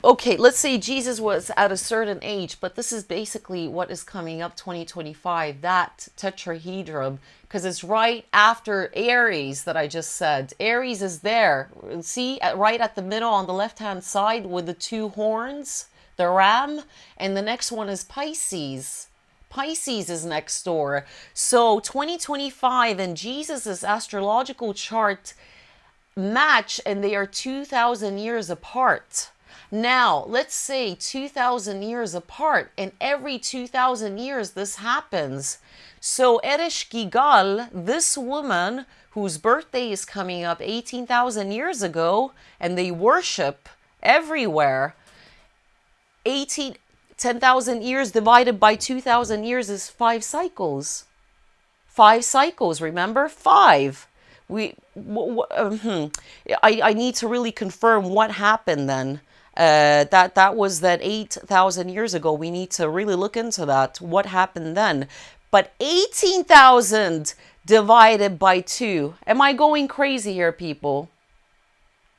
okay, let's say Jesus was at a certain age, but this is basically what is coming up 2025, that tetrahedron, because it's right after Aries that I just said. Aries is there. See, right at the middle on the left-hand side with the 2 horns, the ram, and the next one is Pisces. Pisces is next door. So 2025 and Jesus's astrological chart match, and they are 2,000 years apart. Now, let's say 2,000 years apart, and every 2,000 years this happens. So Eresh Gigal, this woman whose birthday is coming up 18,000 years ago, and they worship everywhere. 10,000 years divided by 2,000 years is 5 cycles. 5 cycles, remember? 5. I need to really confirm what happened then. That was that 8,000 years ago. We need to really look into that. What happened then? But 18,000 divided by 2. Am I going crazy here, people?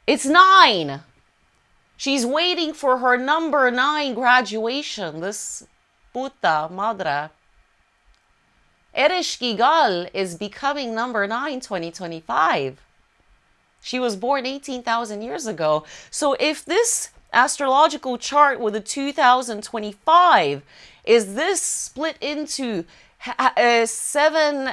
It's 9. She's waiting for her number 9 graduation. This puta madre. Ereshkigal is becoming number 9 2025. She was born 18,000 years ago. So if this astrological chart with a 2025 is this split into 7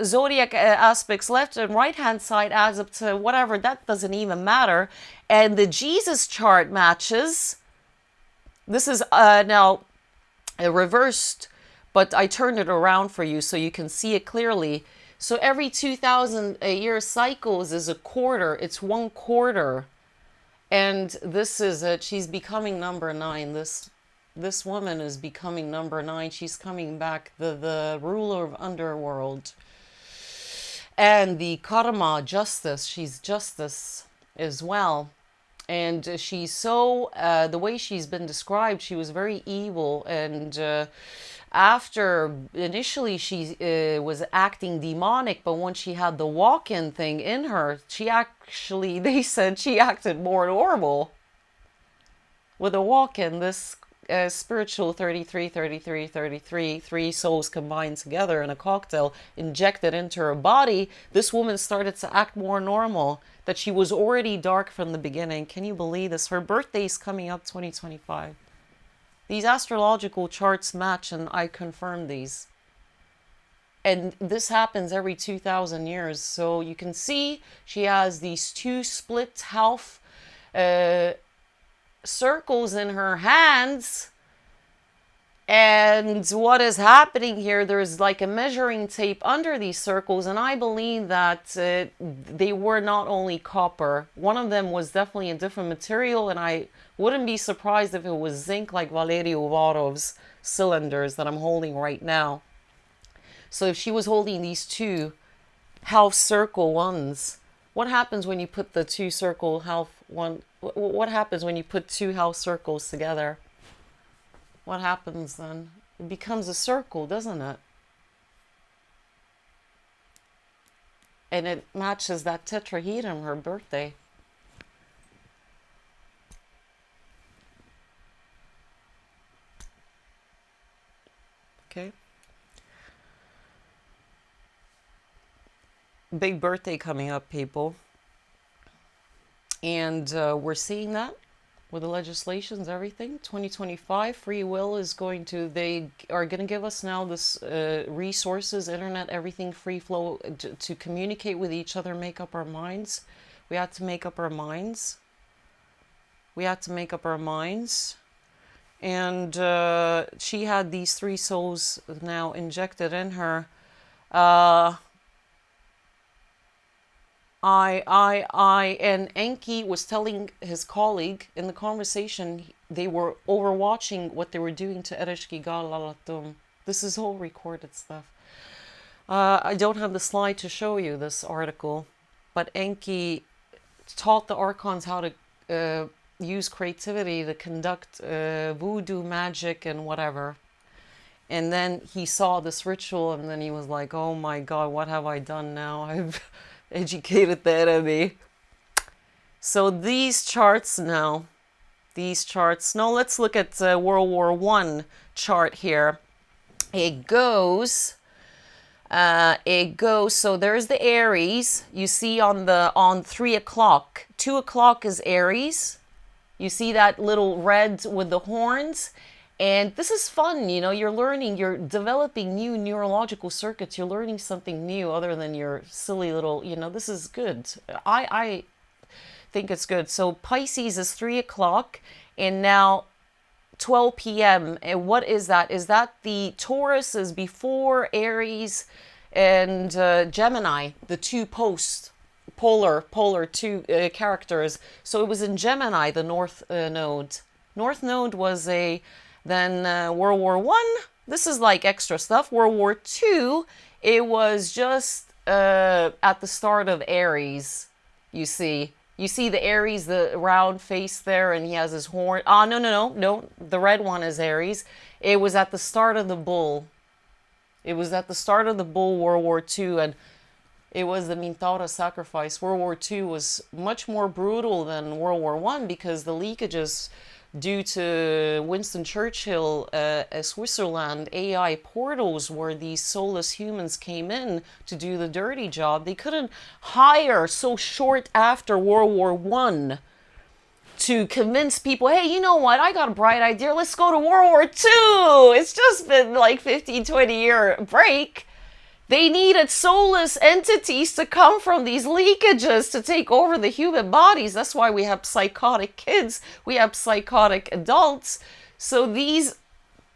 zodiac aspects, left and right hand side adds up to whatever, that doesn't even matter. And the Jesus chart matches. This is now reversed, but I turned it around for you so you can see it clearly. So every 2,000 year cycles is a quarter. It's 1 quarter. And this is it. She's becoming number 9. This woman is becoming number 9. She's coming back, the ruler of underworld. And the karma, justice. She's justice as well. And she's so, the way she's been described, she was very evil. And after, initially she was acting demonic, but once she had the walk-in thing in her, she actually, they said she acted more normal. With a walk-in, this spiritual 33, 33, 33, 3 souls combined together in a cocktail, injected into her body, this woman started to act more normal, that she was already dark from the beginning. Can you believe this? Her birthday is coming up 2025. These astrological charts match, and I confirm these. And this happens every 2,000 years. So you can see she has these 2 split half circles in her hands. And what is happening here, there's like a measuring tape under these circles, and I believe that they were not only copper. One of them was definitely a different material, and I wouldn't be surprised if it was zinc, like Valery Uvarov's cylinders that I'm holding right now. So if she was holding these 2 half circle ones, what happens when you put the 2 circle half one? What happens when you put 2 half circles together? What happens then? It becomes a circle, doesn't it? And it matches that tetrahedron, her birthday. Okay. Big birthday coming up, people. And we're seeing that with the legislations, everything. 2025, free will is going to, they are going to give us now this resources, internet, everything, free flow to communicate with each other, make up our minds. We had to make up our minds. We had to make up our minds. And she had these 3 souls now injected in her. And Enki was telling his colleague in the conversation, they were overwatching what they were doing to Ereshkigal Lalatum. This is all recorded stuff. I don't have the slide to show you this article, but Enki taught the Archons how to use creativity to conduct voodoo magic and whatever. And then he saw this ritual, and then he was like, oh my God, what have I done now? I've educated the enemy. So these charts now, let's look at World War I chart here. It goes, so there's the Aries, you see on 3 o'clock, 2 o'clock is Aries. You see that little red with the horns. And this is fun, you know, you're learning, you're developing new neurological circuits, you're learning something new other than your silly little, you know, this is good. I think it's good. So Pisces is 3 o'clock and now 12 p.m. And what is that? Is that the Taurus is before Aries and Gemini, the two polar two characters. So it was in Gemini, the North Node. North Node was then World War One. This is like extra stuff. World War Two, it was just at the start of Aries. You see the Aries, the round face there, and he has his horn. No. The red one is Aries. It was at the start of the bull. It was at the start of the bull, World War II, and it was the Minthara sacrifice. World War II was much more brutal than World War I because the leakages due to Winston Churchill, Switzerland, AI portals where these soulless humans came in to do the dirty job. They couldn't hire so short after World War I to convince people, hey, you know what, I got a bright idea, let's go to World War II. It's just been like 15, 20-year break. They needed soulless entities to come from these leakages to take over the human bodies. That's why we have psychotic kids. We have psychotic adults. So the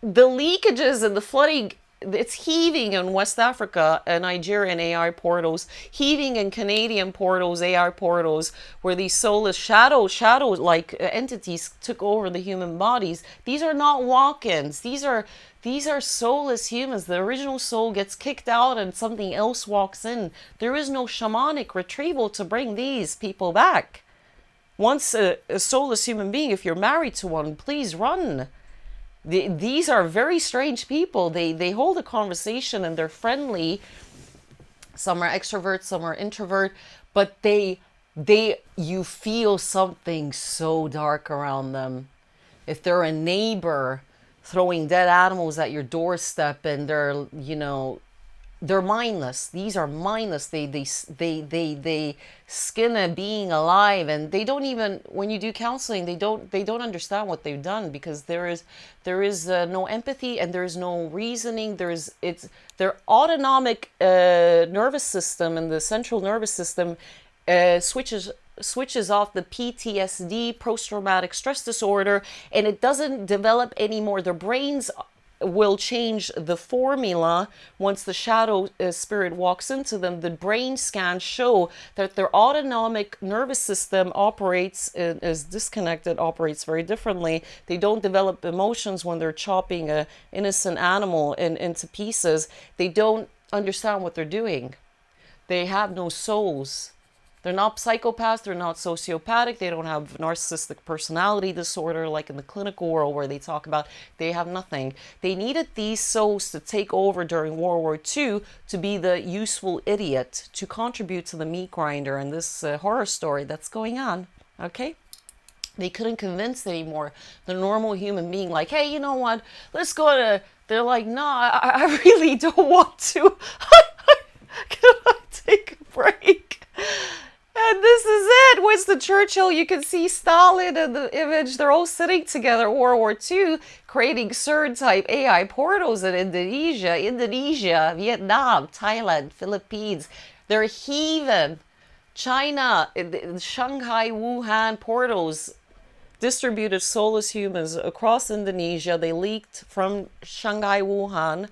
leakages and the flooding, it's heaving in West Africa and Nigerian AI portals, heaving in Canadian portals, AI portals, where these soulless shadow-like entities took over the human bodies. These are not walk-ins. These are soulless humans. The original soul gets kicked out and something else walks in. There is no shamanic retrieval to bring these people back. Once a soulless human being, if you're married to one, please run. These are very strange people. They hold a conversation and they're friendly. Some are extroverts, some are introvert, but you feel something so dark around them. If they're a neighbor throwing dead animals at your doorstep and they're mindless. These are mindless. They skin a being alive, and they don't even, when you do counseling, they don't understand what they've done, because there is no empathy and there is no reasoning. Their autonomic nervous system and the central nervous system switches off the PTSD, post-traumatic stress disorder, and it doesn't develop anymore. Their brains will change the formula once the shadow spirit walks into them. The brain scans show that their autonomic nervous system is disconnected, operates very differently. They don't develop emotions when they're chopping an innocent animal into pieces. They don't understand what they're doing. They have no souls. They're not psychopaths, they're not sociopathic, they don't have narcissistic personality disorder like in the clinical world where they talk about. They have nothing. They needed these souls to take over during World War II to be the useful idiot, to contribute to the meat grinder and this horror story that's going on, okay? They couldn't convince anymore the normal human being, like, hey, you know what, let's go to... They're like, no, I really don't want to. Can I take a break? And this is it. Winston Churchill, you can see Stalin in the image. They're all sitting together, World War II, creating CERN-type AI portals in Indonesia, Vietnam, Thailand, Philippines. They're heaving. China, Shanghai, Wuhan portals, distributed soulless humans across Indonesia. They leaked from Shanghai, Wuhan.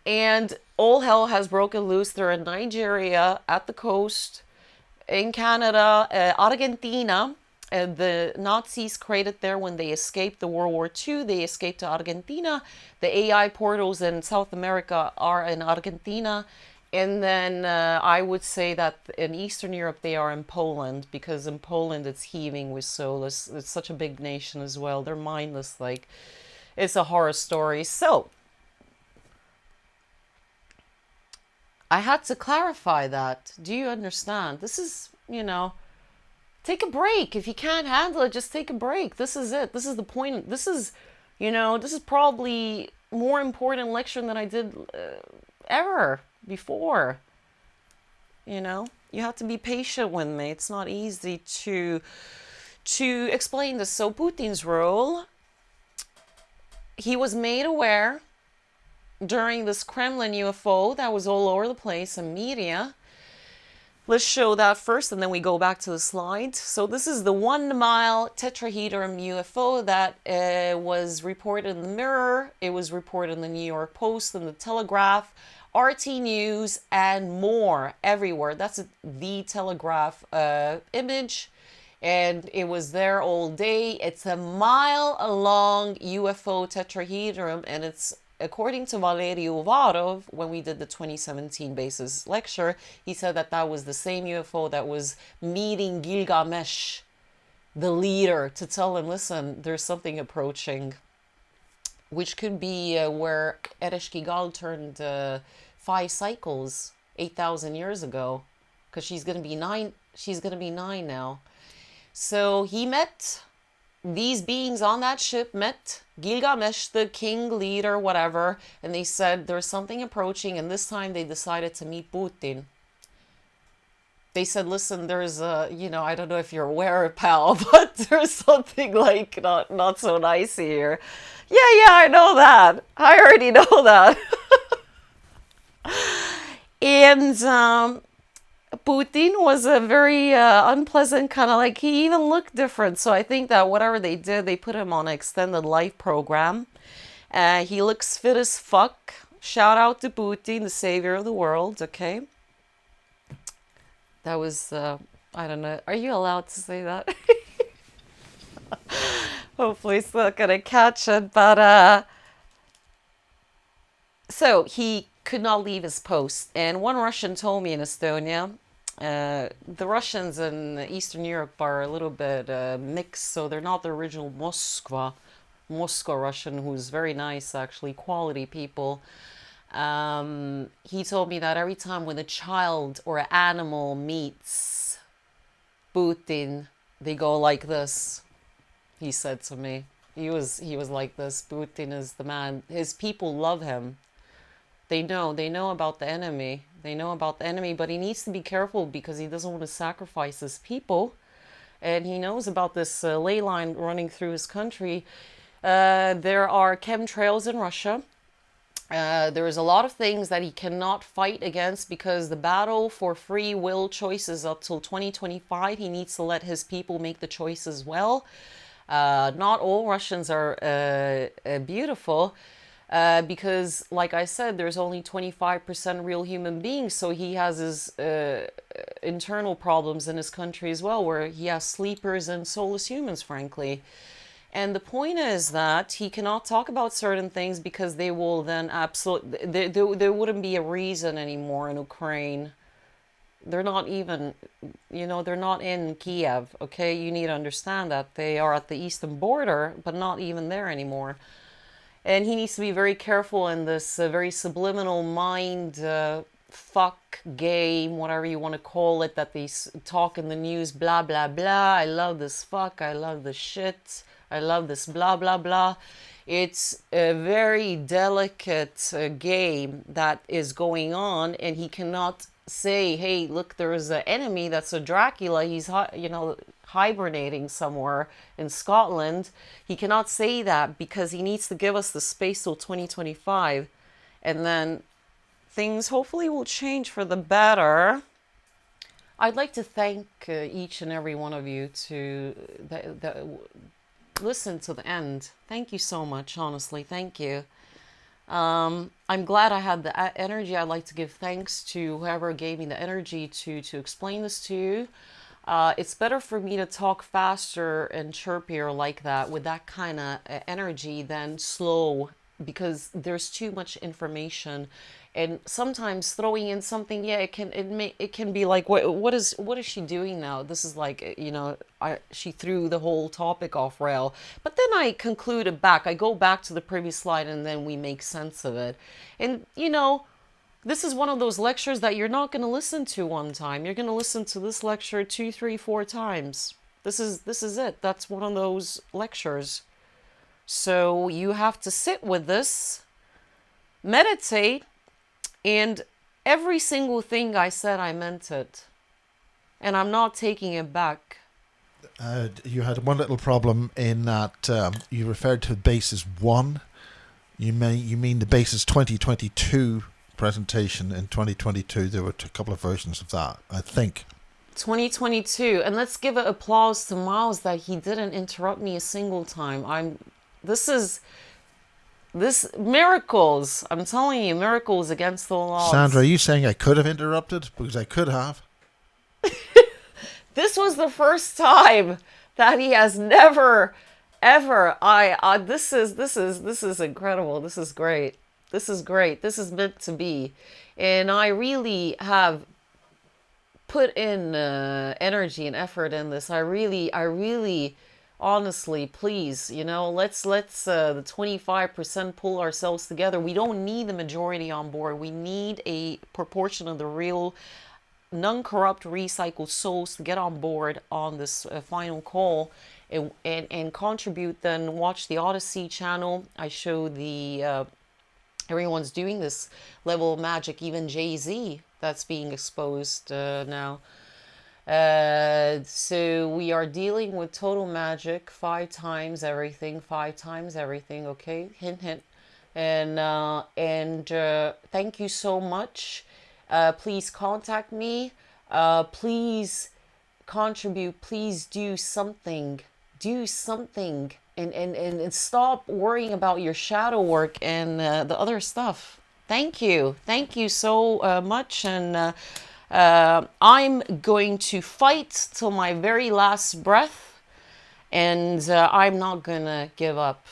And all hell has broken loose. They're in Nigeria, at the coast, in Canada, Argentina. The Nazis created there when they escaped the World War II. They escaped to Argentina. The AI portals in South America are in Argentina. And then I would say that in Eastern Europe, they are in Poland, because in Poland it's heaving with soulless. It's such a big nation as well. They're mindless. Like, it's a horror story. So I had to clarify that. Do you understand? This is, take a break. If you can't handle it, just take a break. This is it. This is the point. This is probably more important lecture than I did ever before. You have to be patient with me. It's not easy to explain this. So Putin's role, he was made aware during this Kremlin UFO that was all over the place in media. Let's show that first, and then we go back to the slide. So this is the 1 mile tetrahedron UFO that was reported in the Mirror. It was reported in the New York Post and the Telegraph. RT News, and more everywhere. That's the Telegraph image. And it was there all day. It's a mile-long UFO tetrahedron, and it's, according to Valerio Varov, when we did the 2017 Bases lecture, he said that that was the same UFO that was meeting Gilgamesh, the leader, to tell him, listen, there's something approaching, which could be where Ereshkigal turned 5 cycles 8,000 years ago, because she's going to be 9. She's going to be 9 now. So he met these beings on that ship, met Gilgamesh, the king, leader, whatever, and they said there's something approaching, and this time they decided to meet Putin. They said, listen, there's a, I don't know if you're aware, pal, but there's something like not so nice here. Yeah, I know that. I already know that. And Putin was a very unpleasant kind of, like, he even looked different. So I think that whatever they did, they put him on an extended life program. He looks fit as fuck. Shout out to Putin, the savior of the world, okay? That was, I don't know. Are you allowed to say that? Hopefully it's not going to catch it. But, so he could not leave his post. And one Russian told me in Estonia, the Russians in Eastern Europe are a little bit mixed. So they're not the original Moscow Russian, who's very nice, actually, quality people. He told me that every time when a child or an animal meets Putin, they go like this. He said to me, he was like this. Putin is the man. His people love him. They know about the enemy. They know about the enemy, but he needs to be careful because he doesn't want to sacrifice his people. And he knows about this ley line running through his country. There are chemtrails in Russia. There is a lot of things that he cannot fight against because the battle for free will choices up till 2025, he needs to let his people make the choice as well. Not all Russians are beautiful because, like I said, there's only 25% real human beings. So he has his internal problems in his country as well, where he has sleepers and soulless humans, frankly. And the point is that he cannot talk about certain things because they will then absolutely, there wouldn't be a reason anymore in Ukraine. They're not even, they're not in Kiev, okay? You need to understand that. They are at the eastern border, but not even there anymore. And he needs to be very careful in this very subliminal mind fuck game, whatever you want to call it, that they talk in the news, blah, blah, blah. I love this fuck, I love this shit. I love this blah, blah, blah. It's a very delicate game that is going on, and he cannot say, hey, look, there's an enemy that's a Dracula. He's, hibernating somewhere in Scotland. He cannot say that because he needs to give us the space till 2025. And then things hopefully will change for the better. I'd like to thank each and every one of you to listen to the end. Thank you so much, honestly. Thank you. I'm glad I had the energy. I'd like to give thanks to whoever gave me the energy to explain this to you. It's better for me to talk faster and chirpier like that with that kind of energy than slow, because there's too much information. And sometimes throwing in something, yeah, it can be like, what is she doing now? This is like, she threw the whole topic off rail. But then I conclude it back. I go back to the previous slide and then we make sense of it. And this is one of those lectures that you're not going to listen to one time. You're going to listen to this lecture 2, 3, 4 times. This is it. That's one of those lectures. So you have to sit with this, meditate. And every single thing I said, I meant it. And I'm not taking it back. You had one little problem in that you referred to Bases 1. You mean the Bases 2022 presentation in 2022. There were a couple of versions of that, I think. 2022. And let's give an applause to Miles that he didn't interrupt me a single time. This miracles. I'm telling you, miracles against the odds. Sandra, are you saying I could have interrupted? Because I could have. This was the first time that he has never, ever. This is incredible. This is great. This is great. This is meant to be, and I really have put in energy and effort in this. I really, honestly, please, let's the 25% pull ourselves together. We don't need the majority on board. We need a proportion of the real non-corrupt recycled souls to get on board on this final call and contribute. Then watch the Odyssey channel. I show the everyone's doing this level of magic, even Jay-Z that's being exposed now. So we are dealing with total magic, 5 times everything, okay? Hint, hint. And thank you so much. Please contact me. Please contribute. Please do something. Do something. And stop worrying about your shadow work and the other stuff. Thank you. Thank you so much. And I'm going to fight till my very last breath. And I'm not going to give up.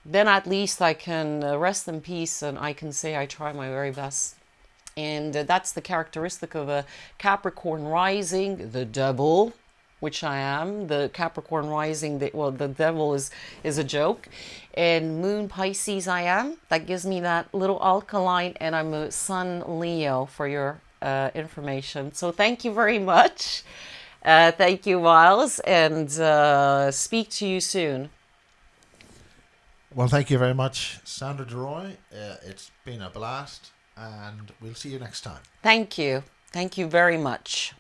Then at least I can rest in peace and I can say I try my very best. And that's the characteristic of a Capricorn rising, the devil, which I am. The Capricorn rising, the devil is a joke. And Moon Pisces I am. That gives me that little alkaline, and I'm a Sun Leo for your information. So thank you very much. Thank you, Miles, and speak to you soon. Well, thank you very much, Sandra Daroy. It's been a blast, and we'll see you next time. Thank you. Thank you very much.